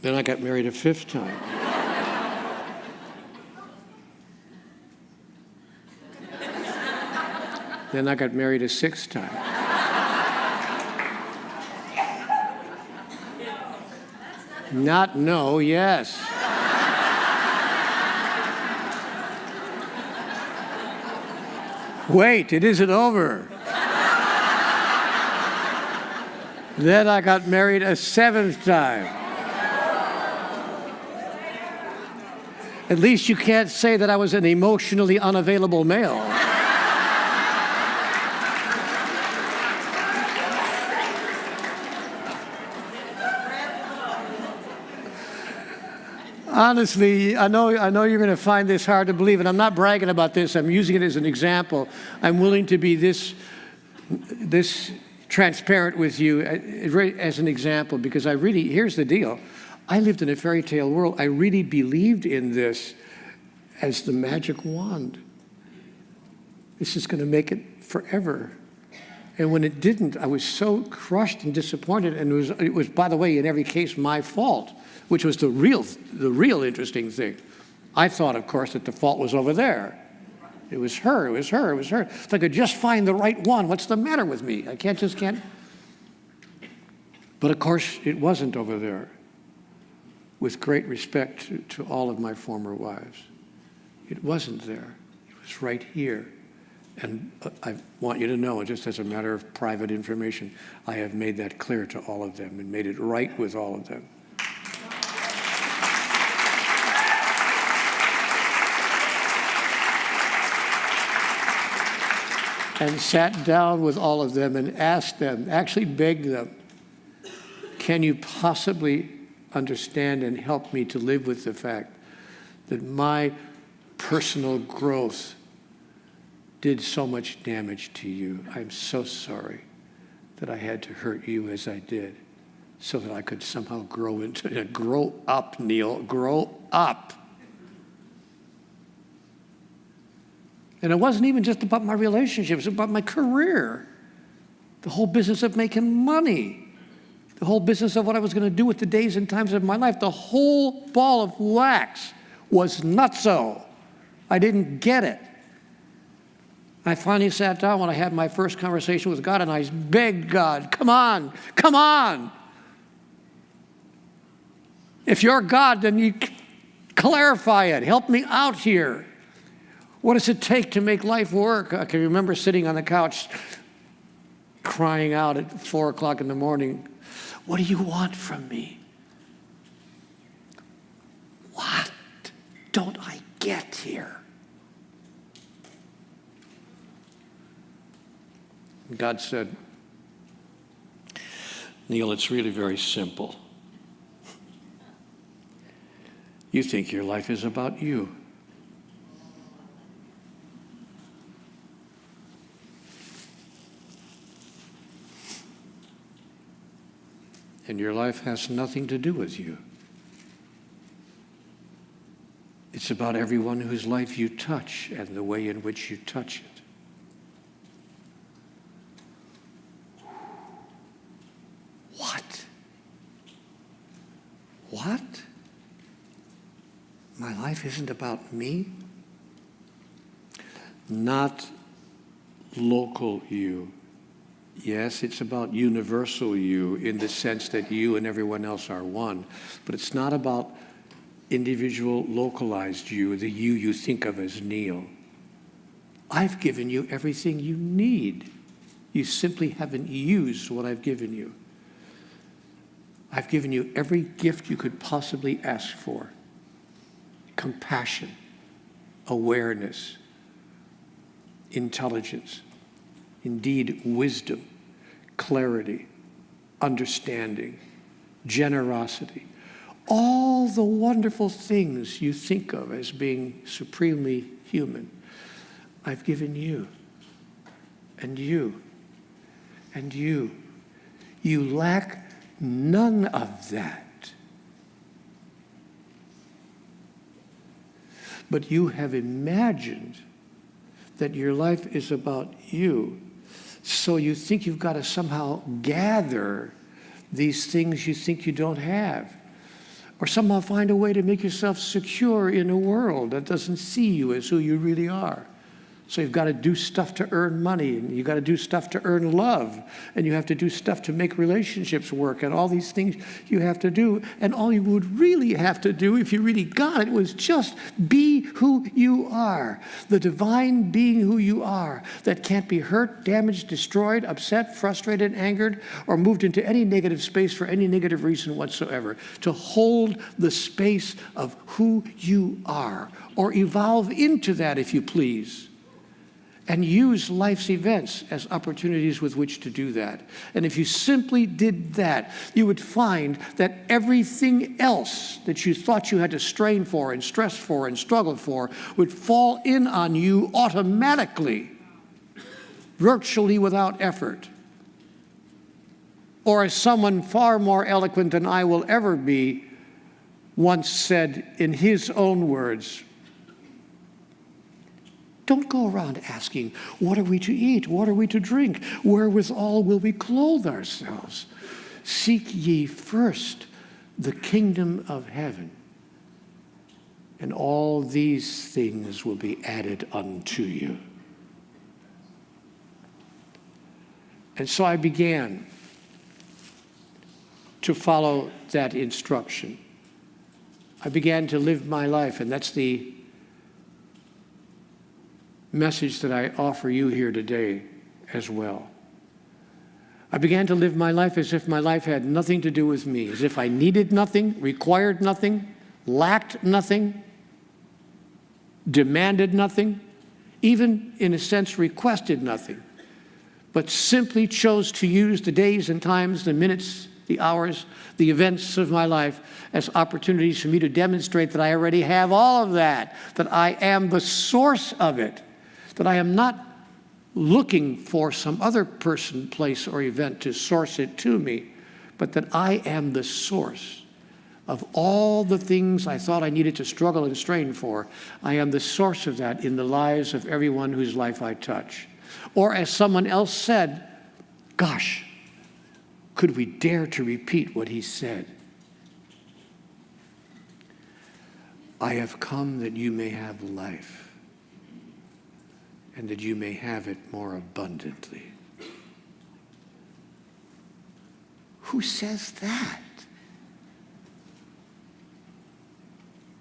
Then I got married a fifth time. Then I got married a sixth time. Not no, yes. Wait, it isn't over. Then I got married a seventh time. At least you can't say that I was an emotionally unavailable male. Honestly, I know you're going to find this hard to believe, and I'm not bragging about this. I'm using it as an example. I'm willing to be this transparent with you as an example, because here's the deal. I lived in a fairy tale world. I really believed in this as the magic wand. This is going to make it forever. And when it didn't, I was so crushed and disappointed, and it was, by the way, in every case, my fault, which was the real interesting thing. I thought, of course, that the fault was over there. It was her. If I could just find the right one, what's the matter with me? I can't. But of course, it wasn't over there. With great respect to all of my former wives, it wasn't there. It was right here. And I want you to know, just as a matter of private information, I have made that clear to all of them and made it right with all of them. And sat down with all of them and asked them, actually begged them, can you possibly understand and help me to live with the fact that my personal growth did so much damage to you? I'm so sorry that I had to hurt you as I did so that I could somehow grow up, Neale, grow up. And it wasn't even just about my relationships, it was about my career, the whole business of making money, the whole business of what I was going to do with the days and times of my life. The whole ball of wax was nutso. I didn't get it. I finally sat down when I had my first conversation with God, and I begged God, come on. If you're God, then you clarify it. Help me out here. What does it take to make life work? I can remember sitting on the couch crying out at 4 o'clock in the morning, what do you want from me? What don't I get here? God said, Neale, it's really very simple. You think your life is about you. And your life has nothing to do with you. It's about everyone whose life you touch and the way in which you touch it. What? My life isn't about me? Not local you. Yes, it's about universal you in the sense that you and everyone else are one. But it's not about individual localized you, the you think of as Neale. I've given you everything you need. You simply haven't used what I've given you. I've given you every gift you could possibly ask for. Compassion, awareness, intelligence, indeed wisdom, clarity, understanding, generosity, all the wonderful things you think of as being supremely human. I've given you, and you, and you. You lack none of that. But you have imagined that your life is about you, so you think you've got to somehow gather these things you think you don't have, or somehow find a way to make yourself secure in a world that doesn't see you as who you really are. So you've got to do stuff to earn money, and you've got to do stuff to earn love, and you have to do stuff to make relationships work, and all these things you have to do. And all you would really have to do, if you really got it, was just be who you are, the divine being who you are, that can't be hurt, damaged, destroyed, upset, frustrated, angered, or moved into any negative space for any negative reason whatsoever. To hold the space of who you are, or evolve into that, if you please. And use life's events as opportunities with which to do that. And if you simply did that, you would find that everything else that you thought you had to strain for and stress for and struggle for would fall in on you automatically, virtually without effort. Or as someone far more eloquent than I will ever be once said in his own words, don't go around asking, what are we to eat? What are we to drink? Wherewithal will we clothe ourselves? Seek ye first the kingdom of heaven, and all these things will be added unto you. And so I began to follow that instruction. I began to live my life, and that's the message that I offer you here today as well. I began to live my life as if my life had nothing to do with me, as if I needed nothing, required nothing, lacked nothing, demanded nothing, even in a sense requested nothing, but simply chose to use the days and times, the minutes, the hours, the events of my life as opportunities for me to demonstrate that I already have all of that I am the source of it, that I am not looking for some other person, place, or event to source it to me, but that I am the source of all the things I thought I needed to struggle and strain for. I am the source of that in the lives of everyone whose life I touch. Or as someone else said, gosh, could we dare to repeat what he said? I have come that you may have life, and that you may have it more abundantly. Who says that?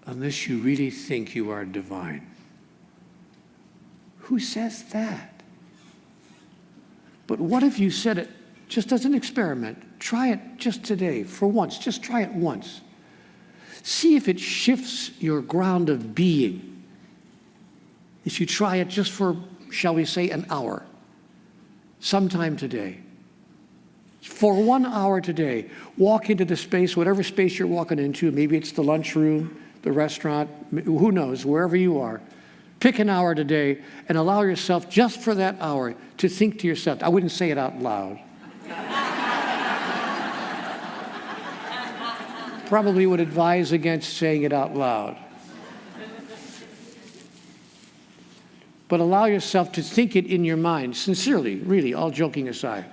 Unless you really think you are divine. Who says that? But what if you said it just as an experiment? Try it just today, for once. Just try it once. See if it shifts your ground of being. If you try it just for, shall we say, an hour, sometime today. For 1 hour today, walk into the space, whatever space you're walking into. Maybe it's the lunchroom, the restaurant, who knows, wherever you are. Pick an hour today and allow yourself just for that hour to think to yourself. I wouldn't say it out loud. Probably would advise against saying it out loud. But allow yourself to think it in your mind, sincerely, really, all joking aside.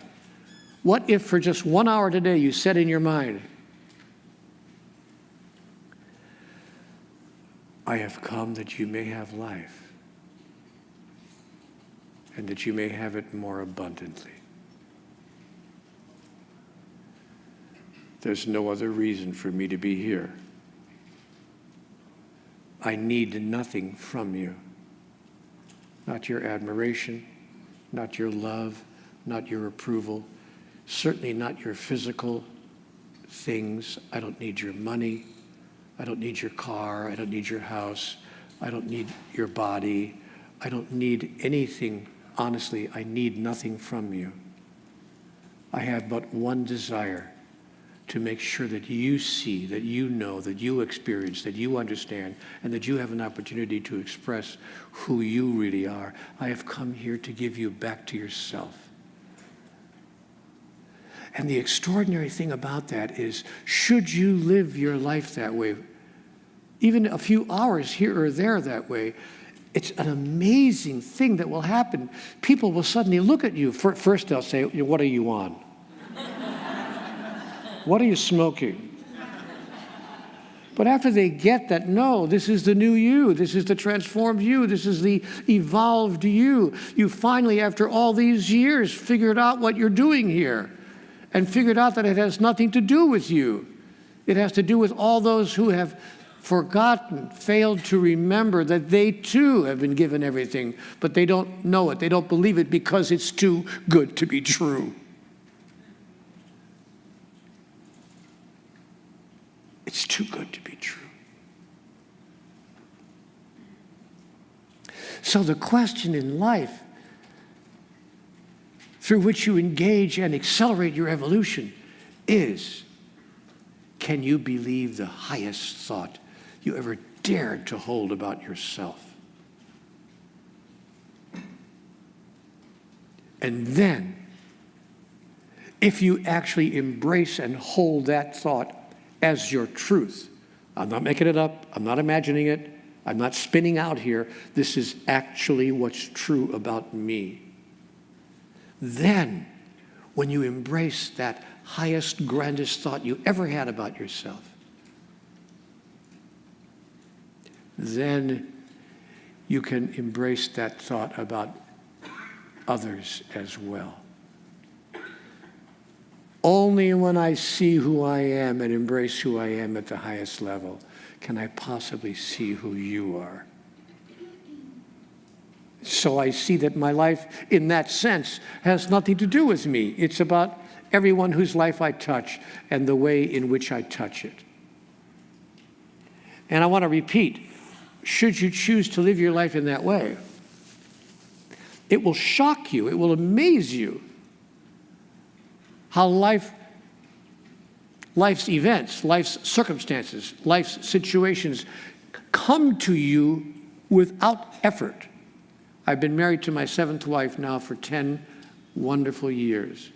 What if for just 1 hour today you said in your mind, I have come that you may have life, and that you may have it more abundantly. There's no other reason for me to be here. I need nothing from you. not your admiration, not your love, not your approval, certainly not your physical things. I don't need your money. I don't need your car. I don't need your house. I don't need your body. I don't need anything. Honestly, I need nothing from you. I have but one desire, to make sure that you see, that you know, that you experience, that you understand, and that you have an opportunity to express who you really are. I have come here to give you back to yourself. And the extraordinary thing about that is, should you live your life that way, even a few hours here or there that way, it's an amazing thing that will happen. People will suddenly look at you. First they'll say, what are you on? What are you smoking? But after they get that, no, this is the new you. This is the transformed you. This is the evolved you. You finally, after all these years, figured out what you're doing here and figured out that it has nothing to do with you. It has to do with all those who have forgotten, failed to remember that they too have been given everything, but they don't know it. They don't believe it because it's too good to be true. It's too good to be true. So the question in life through which you engage and accelerate your evolution is, can you believe the highest thought you ever dared to hold about yourself? And then, if you actually embrace and hold that thought as your truth, I'm not making it up, I'm not imagining it, I'm not spinning out here, this is actually what's true about me. Then, when you embrace that highest, grandest thought you ever had about yourself, then you can embrace that thought about others as well. Only when I see who I am and embrace who I am at the highest level can I possibly see who you are. So I see that my life, in that sense, has nothing to do with me. It's about everyone whose life I touch and the way in which I touch it. And I want to repeat, should you choose to live your life in that way, it will shock you, it will amaze you how life's events, life's circumstances, life's situations come to you without effort. I've been married to my 7th wife now for 10 wonderful years.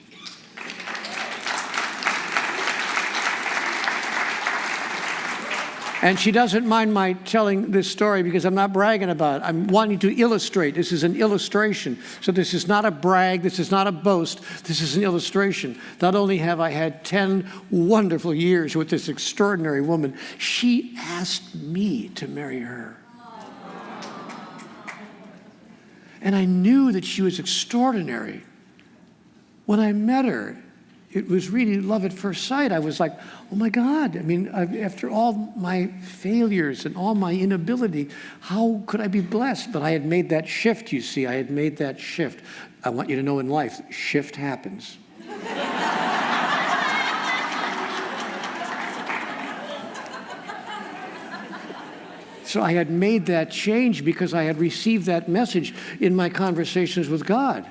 And she doesn't mind my telling this story because I'm not bragging about it. I'm wanting to illustrate. This is an illustration. So this is not a brag. This is not a boast. This is an illustration. Not only have I had 10 wonderful years with this extraordinary woman, she asked me to marry her. And I knew that she was extraordinary. When I met her, it was really love at first sight. I was like, oh my God, I mean, after all my failures and all my inability, how could I be blessed? But I had made that shift, you see, I had made that shift. I want you to know in life, shift happens. So I had made that change because I had received that message in my conversations with God.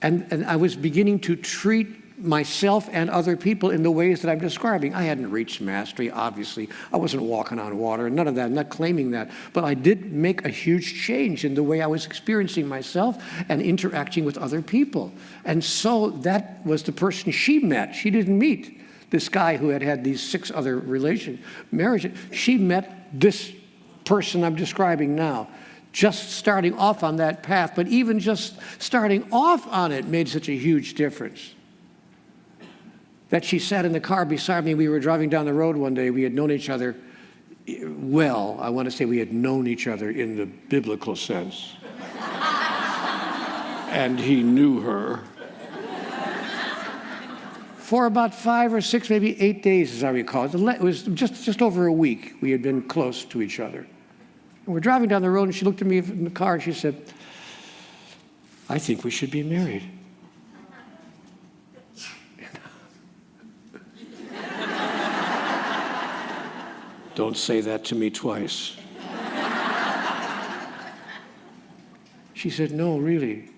And I was beginning to treat myself and other people in the ways that I'm describing. I hadn't reached mastery, obviously. I wasn't walking on water, none of that. I'm not claiming that. But I did make a huge change in the way I was experiencing myself and interacting with other people. And so that was the person she met. She didn't meet this guy who had had these 6 other marriages. She met this person I'm describing now, just starting off on that path. But even just starting off on it made such a huge difference that she sat in the car beside me. We were driving down the road one day. We had known each other well. I want to say we had known each other in the biblical sense. And he knew her. For about 5 or 6, maybe 8 days, as I recall. It was just over a week we had been close to each other. And we're driving down the road, and she looked at me in the car, and she said, I think we should be married. Don't say that to me twice. She said, no, really.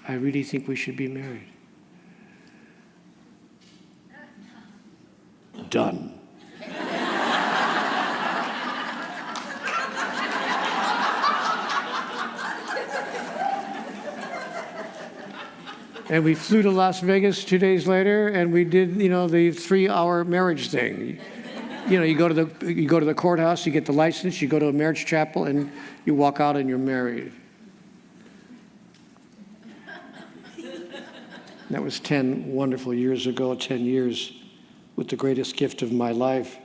I really think we should be married. Done. And we flew to Las Vegas 2 days later, and we did, the 3-hour marriage thing. You go to the courthouse, you get the license, you go to a marriage chapel, and you walk out and you're married. That was 10 wonderful years ago, 10 years with the greatest gift of my life.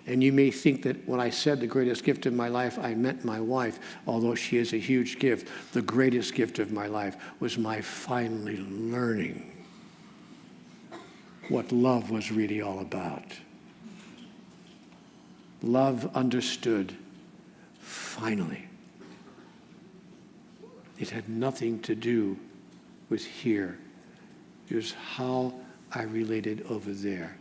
And you may think that when I said the greatest gift of my life, I meant my wife, although she is a huge gift. The greatest gift of my life was my finally learning what love was really all about. Love understood, finally. It had nothing to do with here. It was how I related over there.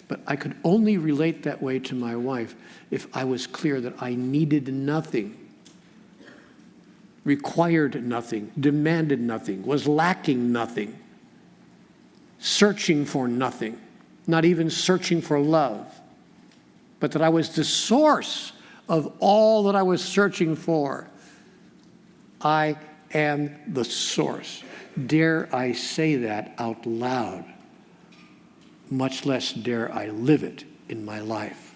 But I could only relate that way to my wife if I was clear that I needed nothing, required nothing, demanded nothing, was lacking nothing, searching for nothing, not even searching for love, but that I was the source of all that I was searching for. I am the source. Dare I say that out loud? Much less dare I live it in my life.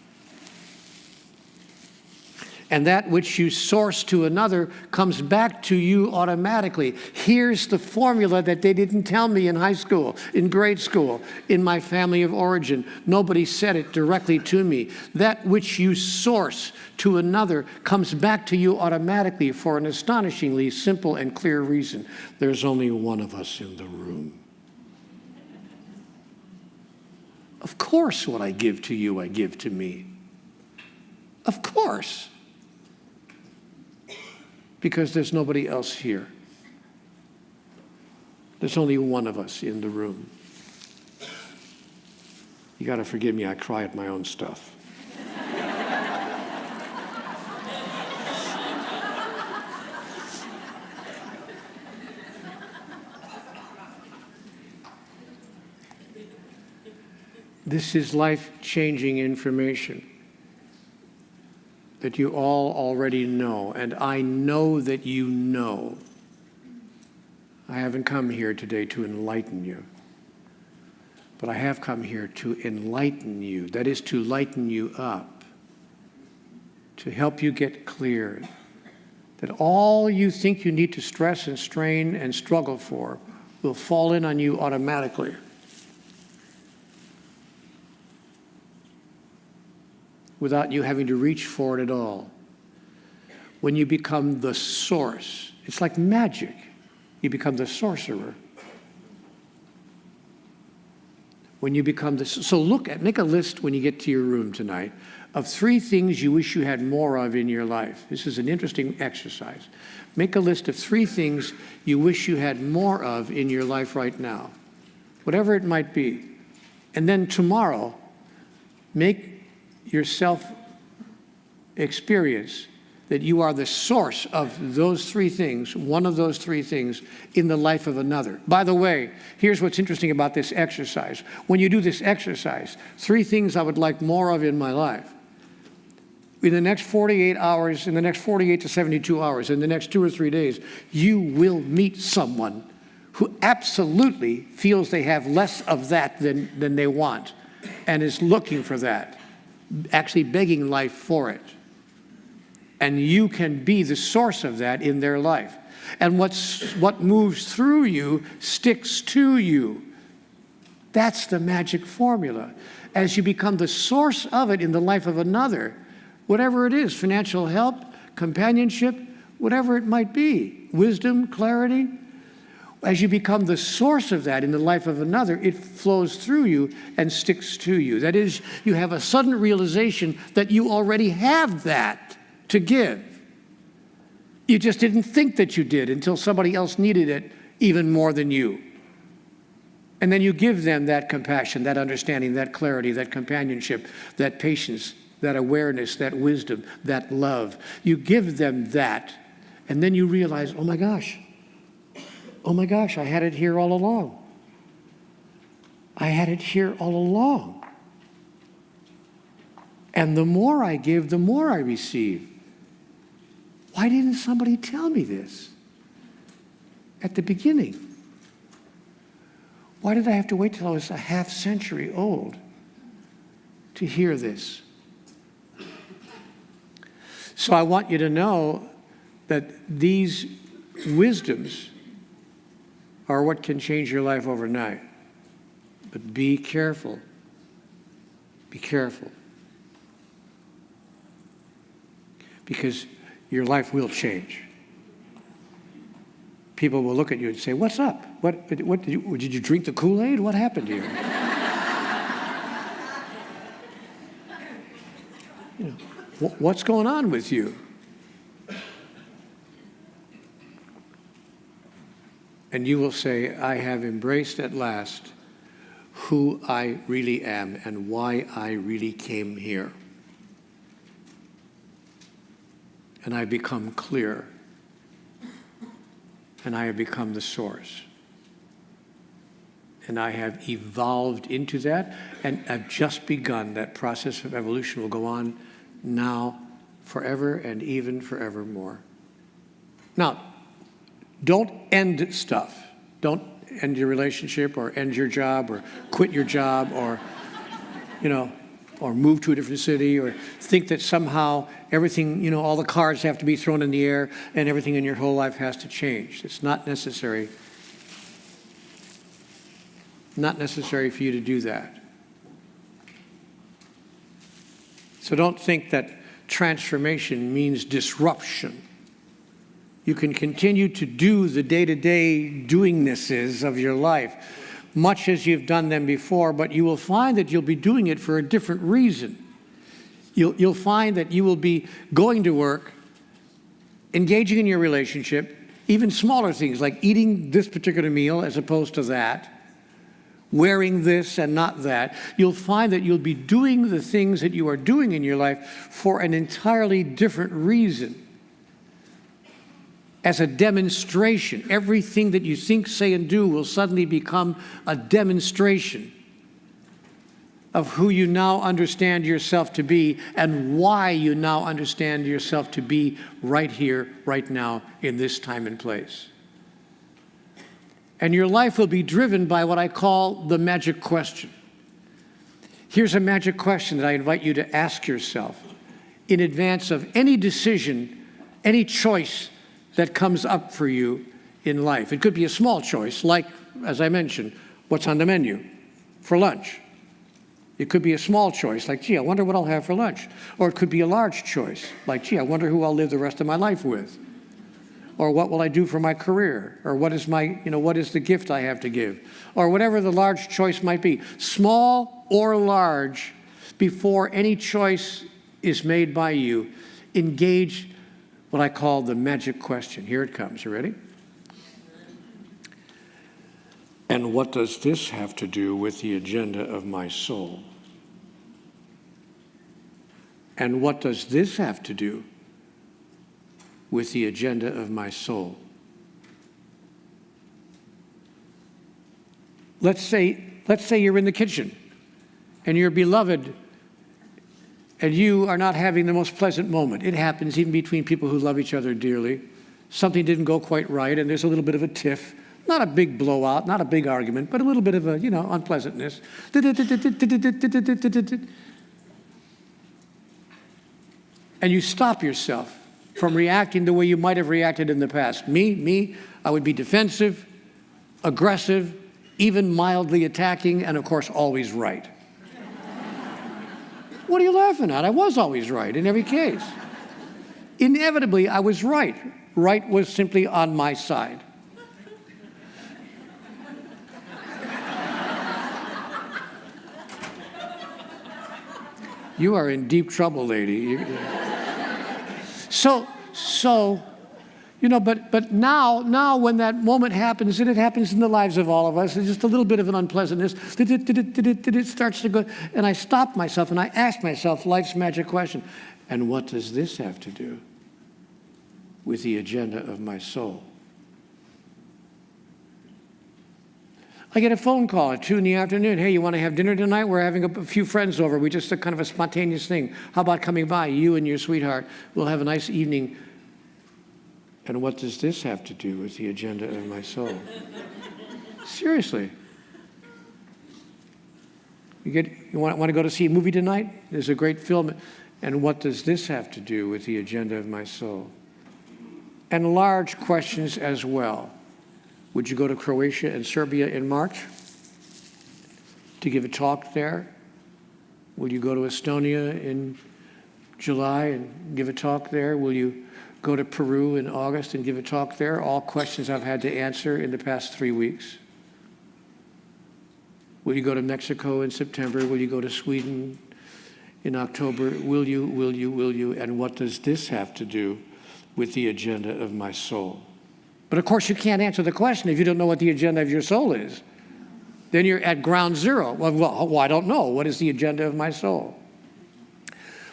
And that which you source to another comes back to you automatically. Here's the formula that they didn't tell me in high school, in grade school, in my family of origin. Nobody said it directly to me. That which you source to another comes back to you automatically for an astonishingly simple and clear reason. There's only one of us in the room. Of course, what I give to you, I give to me. Of course. Because there's nobody else here. There's only one of us in the room. You got to forgive me, I cry at my own stuff. This is life-changing information that you all already know, and I know that you know. I haven't come here today to enlighten you, but I have come here to enlighten you. That is, to lighten you up, to help you get clear that all you think you need to stress and strain and struggle for will fall in on you automatically. Without you having to reach for it at all. When you become the source, it's like magic. You become the sorcerer. When you become the, so make a list when you get to your room tonight of 3 things you wish you had more of in your life. This is an interesting exercise. Make a list of 3 things you wish you had more of in your life right now, whatever it might be. And then tomorrow, make yourself experience that you are the source of those 3 things, one of those 3 things, in the life of another. By the way, here's what's interesting about this exercise. When you do this exercise, 3 things I would like more of in my life. In the next 48 hours, in the next 48 to 72 hours, in the next 2 or 3 days, you will meet someone who absolutely feels they have less of that than they want and is looking for that, actually begging life for it. And you can be the source of that in their life. And what moves through you sticks to you. That's the magic formula. As you become the source of it in the life of another, whatever it is, financial help, companionship, whatever it might be, wisdom, clarity, as you become the source of that in the life of another, it flows through you and sticks to you. That is, you have a sudden realization that you already have that. to give. You just didn't think that you did until somebody else needed it even more than you. And then you give them that compassion, that understanding, that clarity, that companionship, that patience, that awareness, that wisdom, that love. You give them that, and then you realize, oh my gosh, I had it here all along. I had it here all along. And the more I give, the more I receive. Why didn't somebody tell me this at the beginning? Why did I have to wait till I was a half century old to hear this? So I want you to know that these wisdoms are what can change your life overnight. But be careful. Be careful. Because your life will change. People will look at you and say, what's up? What did you drink the Kool-Aid? What happened to you? You know, what's going on with you? And you will say, I have embraced at last who I really am and why I really came here. And I become clear. And I have become the source. And I have evolved into that, and I've just begun. That process of evolution will go on now, forever, and even forevermore. Now, don't end stuff. Don't end your relationship or end your job or quit your job or, or move to a different city or think that somehow everything, all the cards have to be thrown in the air and everything in your whole life has to change. It's not necessary. Not necessary for you to do that. So don't think that transformation means disruption. You can continue to do the day-to-day doingnesses of your life, much as you've done them before, but you will find that you'll be doing it for a different reason. You'll find that you will be going to work, engaging in your relationship, even smaller things like eating this particular meal as opposed to that, wearing this and not that. You'll find that you'll be doing the things that you are doing in your life for an entirely different reason. As a demonstration, everything that you think, say, and do will suddenly become a demonstration of who you now understand yourself to be and why you now understand yourself to be right here, right now, in this time and place. And your life will be driven by what I call the magic question. Here's a magic question that I invite you to ask yourself in advance of any decision, any choice that comes up for you in life. It could be a small choice, like, as I mentioned, what's on the menu for lunch. It could be a small choice, like, gee, I wonder what I'll have for lunch. Or it could be a large choice, like, gee, I wonder who I'll live the rest of my life with. Or what will I do for my career? Or what is what is the gift I have to give? Or whatever the large choice might be. Small or large, before any choice is made by you, engage what I call the magic question. Here it comes. You ready? And what does this have to do with the agenda of my soul? And what does this have to do with the agenda of my soul? Let's say you're in the kitchen and your beloved and you are not having the most pleasant moment. It happens even between people who love each other dearly. Something didn't go quite right, and there's a little bit of a tiff. Not a big blowout, not a big argument, but a little bit of a, unpleasantness. And you stop yourself from reacting the way you might have reacted in the past. Me, I would be defensive, aggressive, even mildly attacking, and of course, always right. What are you laughing at? I was always right in every case. Inevitably, I was right. Right was simply on my side. You are in deep trouble, lady. So, but now when that moment happens, and it happens in the lives of all of us, it's just a little bit of an unpleasantness, it starts to go, and I stop myself and I ask myself life's magic question, and what does this have to do with the agenda of my soul? I get a phone call at 2 p.m. Hey, you want to have dinner tonight? We're having a few friends over. We just kind of a spontaneous thing. How about coming by, you and your sweetheart? We'll have a nice evening. And what does this have to do with the agenda of my soul? Seriously. You want to go to see a movie tonight? There's a great film. And what does this have to do with the agenda of my soul? And large questions as well. Would you go to Croatia and Serbia in March to give a talk there? Will you go to Estonia in July and give a talk there? Will you go to Peru in August and give a talk there? All questions I've had to answer in the past 3 weeks. Will you go to Mexico in September? Will you go to Sweden in October? Will you? And what does this have to do with the agenda of my soul? But of course, you can't answer the question if you don't know what the agenda of your soul is. Then you're at ground zero. Well, I don't know. What is the agenda of my soul?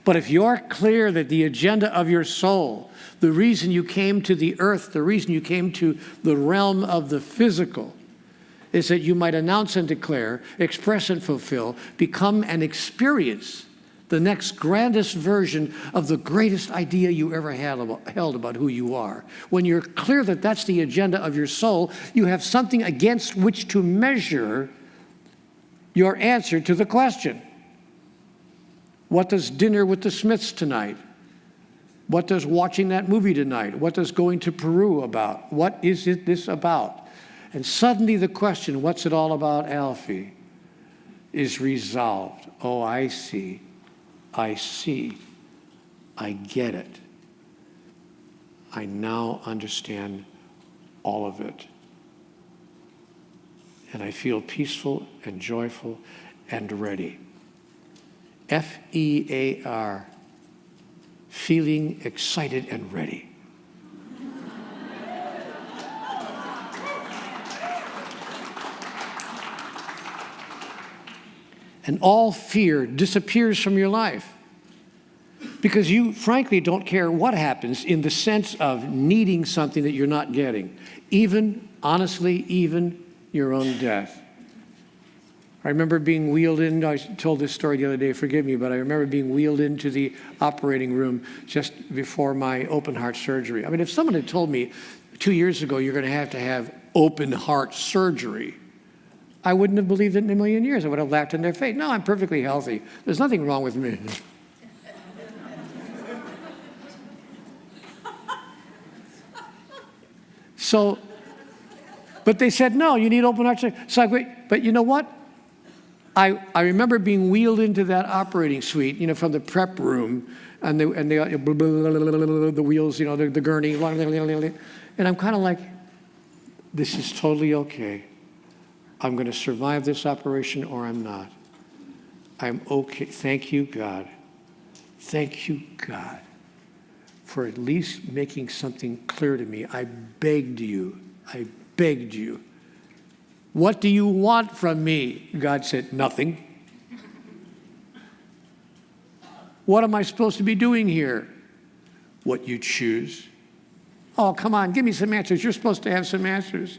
But if you're clear that the agenda of your soul, the reason you came to the earth, the reason you came to the realm of the physical, is that you might announce and declare, express and fulfill, become and experience the next grandest version of the greatest idea you ever held about who you are. When you're clear that that's the agenda of your soul, you have something against which to measure your answer to the question. What does dinner with the Smiths tonight? What does watching that movie tonight? What does going to Peru about? What is this about? And suddenly the question, what's it all about, Alfie, is resolved. Oh, I see. I get it. I now understand all of it. And I feel peaceful and joyful and ready. F-E-A-R, feeling excited and ready. And all fear disappears from your life because you frankly don't care what happens in the sense of needing something that you're not getting, even, honestly, even your own death. I remember being wheeled in, I told this story the other day, forgive me, but I remember being wheeled into the operating room just before my open heart surgery. I mean, if someone had told me 2 years ago you're going to have open heart surgery, I wouldn't have believed it in a million years. I would have laughed in their face. No, I'm perfectly healthy. There's nothing wrong with me. So, but they said, no, you need open heart surgery. So I wait, but you know what? I remember being wheeled into that operating suite, from the prep room, and the wheels, the gurney, and I'm kind of like, this is totally okay. I'm going to survive this operation or I'm not. I'm okay. Thank you, God. Thank you, God, for at least making something clear to me. I begged you. What do you want from me? God said, nothing. What am I supposed to be doing here? What you choose. Oh, come on, give me some answers. You're supposed to have some answers.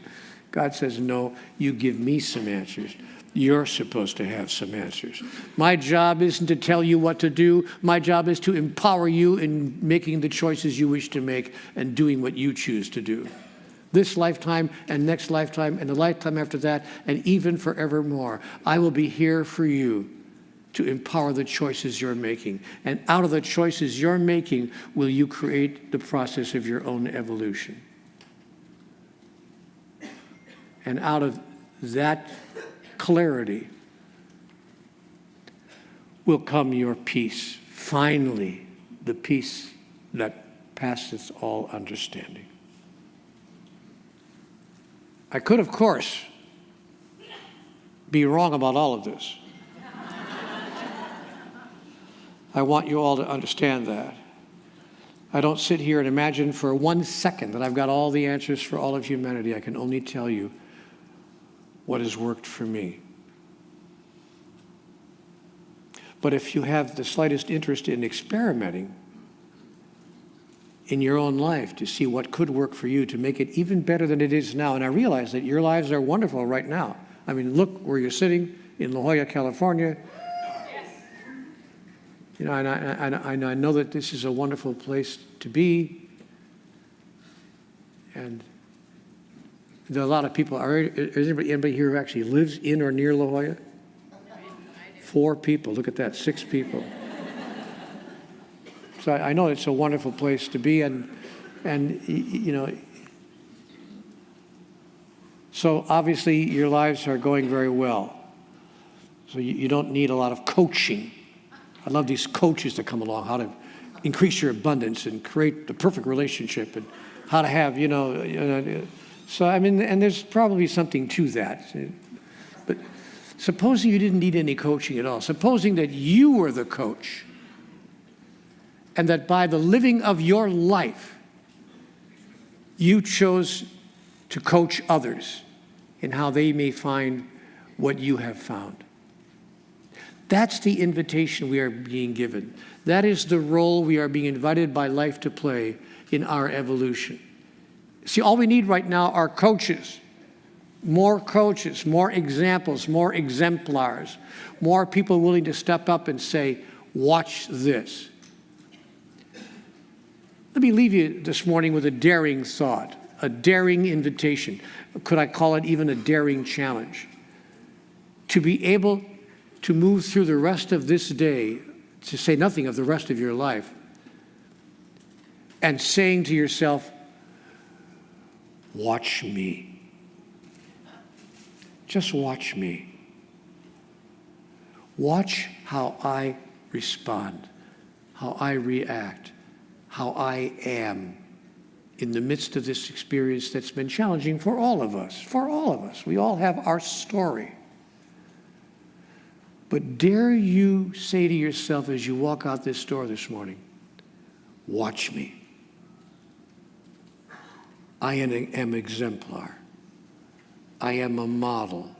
God says, no, you give me some answers. You're supposed to have some answers. My job isn't to tell you what to do. My job is to empower you in making the choices you wish to make and doing what you choose to do. This lifetime and next lifetime and the lifetime after that and even forevermore, I will be here for you to empower the choices you're making. And out of the choices you're making, will you create the process of your own evolution. And out of that clarity will come your peace. Finally, the peace that passeth all understanding. I could, of course, be wrong about all of this. I want you all to understand that. I don't sit here and imagine for 1 second that I've got all the answers for all of humanity. I can only tell you what has worked for me. But if you have the slightest interest in experimenting in your own life to see what could work for you to make it even better than it is now, and I realize that your lives are wonderful right now. I mean, look where you're sitting in La Jolla, California. You know, and I know that this is a wonderful place to be. And there are a lot of people. Is anybody here who actually lives in or near La Jolla? 4 people. Look at that, 6 people. So I know it's a wonderful place to be, and you know. So obviously your lives are going very well. So you don't need a lot of coaching. I love these coaches that come along, how to increase your abundance and create the perfect relationship and how to have, you know. So, I mean, and there's probably something to that. But supposing you didn't need any coaching at all, supposing that you were the coach and that by the living of your life, you chose to coach others in how they may find what you have found. That's the invitation we are being given. That is the role we are being invited by life to play in our evolution. See, all we need right now are coaches, more examples, more exemplars, more people willing to step up and say, watch this. Let me leave you this morning with a daring thought, a daring invitation. Could I call it even a daring challenge? To be able to move through the rest of this day, to say nothing of the rest of your life, and saying to yourself, watch me. Just watch me. Watch how I respond, how I react, how I am in the midst of this experience that's been challenging for all of us. For all of us. We all have our story. But dare you say to yourself as you walk out this door this morning, watch me. I am exemplar. I am a model.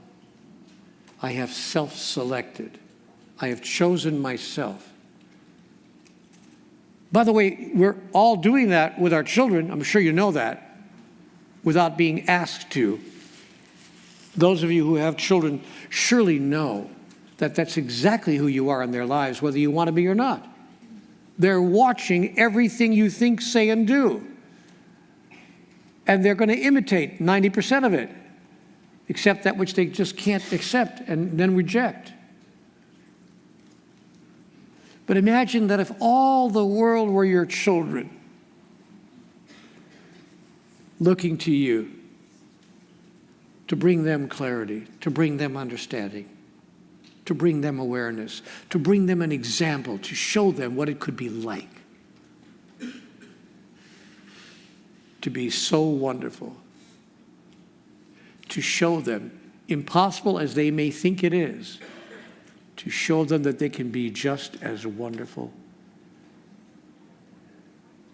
I have self-selected. I have chosen myself. By the way, we're all doing that with our children. I'm sure you know that, without being asked to. Those of you who have children surely know that that's exactly who you are in their lives, whether you want to be or not. They're watching everything you think, say, and do. And they're going to imitate 90% of it, except that which they just can't accept and then reject. But imagine that if all the world were your children, looking to you to bring them clarity, to bring them understanding, to bring them awareness, to bring them an example, to show them what it could be like to be so wonderful, to show them, impossible as they may think it is, to show them that they can be just as wonderful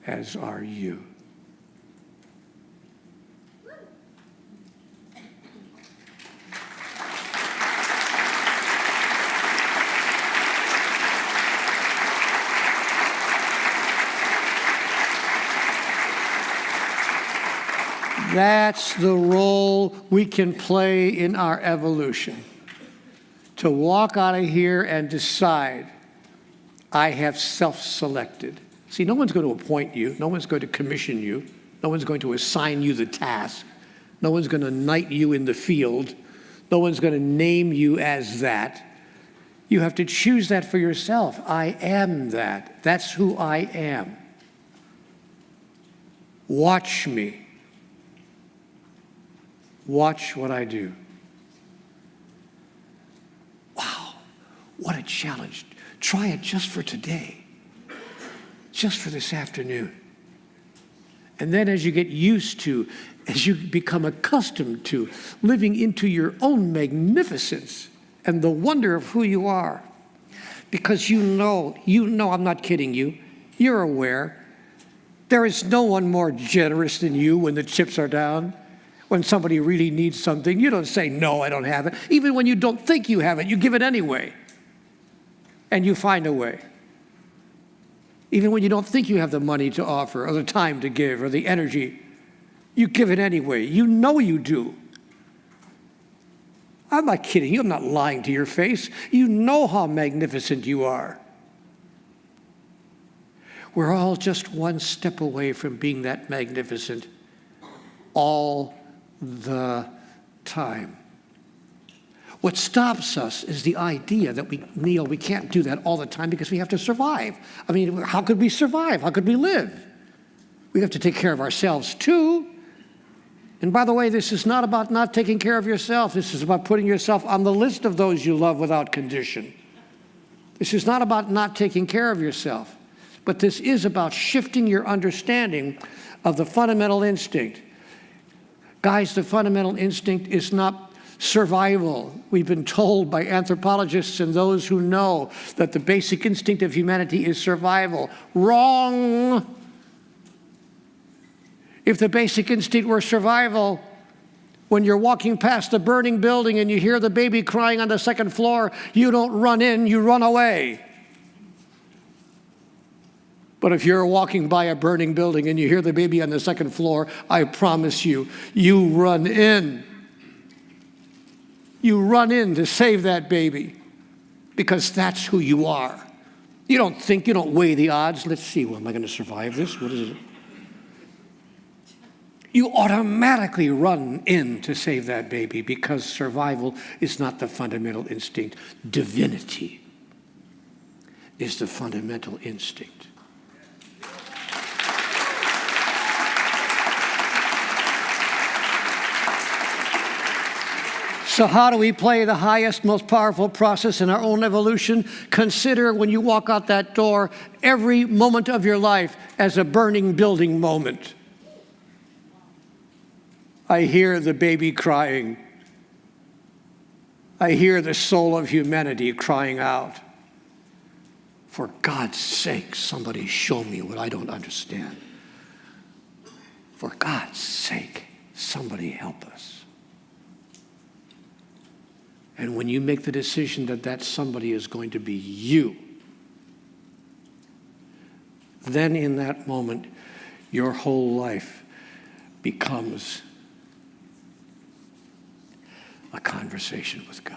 as are you. That's the role we can play in our evolution. To walk out of here and decide, I have self-selected. See, no one's going to appoint you. No one's going to commission you. No one's going to assign you the task. No one's going to knight you in the field. No one's going to name you as that. You have to choose that for yourself. I am that. That's who I am. Watch me. Watch what I do. Wow, what a challenge. Try it just for today, just for this afternoon. And then as you get used to, as you become accustomed to living into your own magnificence and the wonder of who you are, because you know, I'm not kidding you, you're aware There is no one more generous than you when the chips are down. When somebody really needs something, you don't say, no, I don't have it. Even when you don't think you have it, you give it anyway. And you find a way. Even when you don't think you have the money to offer, or the time to give, or the energy, you give it anyway. You know you do. I'm not kidding you. I'm not lying to your face. You know how magnificent you are. We're all just one step away from being that magnificent all the time. What stops us is the idea that Neale, we can't do that all the time because we have to survive. I mean, how could we survive? How could we live? We have to take care of ourselves too. And by the way, this is not about not taking care of yourself. This is about putting yourself on the list of those you love without condition. This is not about not taking care of yourself, but this is about shifting your understanding of the fundamental instinct. Guys, the fundamental instinct is not survival. We've been told by anthropologists and those who know that the basic instinct of humanity is survival. Wrong. If the basic instinct were survival, when you're walking past a burning building and you hear the baby crying on the second floor, you don't run in, you run away. But if you're walking by a burning building and you hear the baby on the second floor, I promise you, you run in. You run in to save that baby because that's who you are. You don't think, you don't weigh the odds. Let's see, well, am I going to survive this? What is it? You automatically run in to save that baby because survival is not the fundamental instinct. Divinity is the fundamental instinct. So how do we play the highest, most powerful process in our own evolution? Consider when you walk out that door, every moment of your life as a burning building moment. I hear the baby crying. I hear the soul of humanity crying out. For God's sake, somebody show me what I don't understand. For God's sake, somebody help us. And when you make the decision that that somebody is going to be you, then in that moment, your whole life becomes a conversation with God.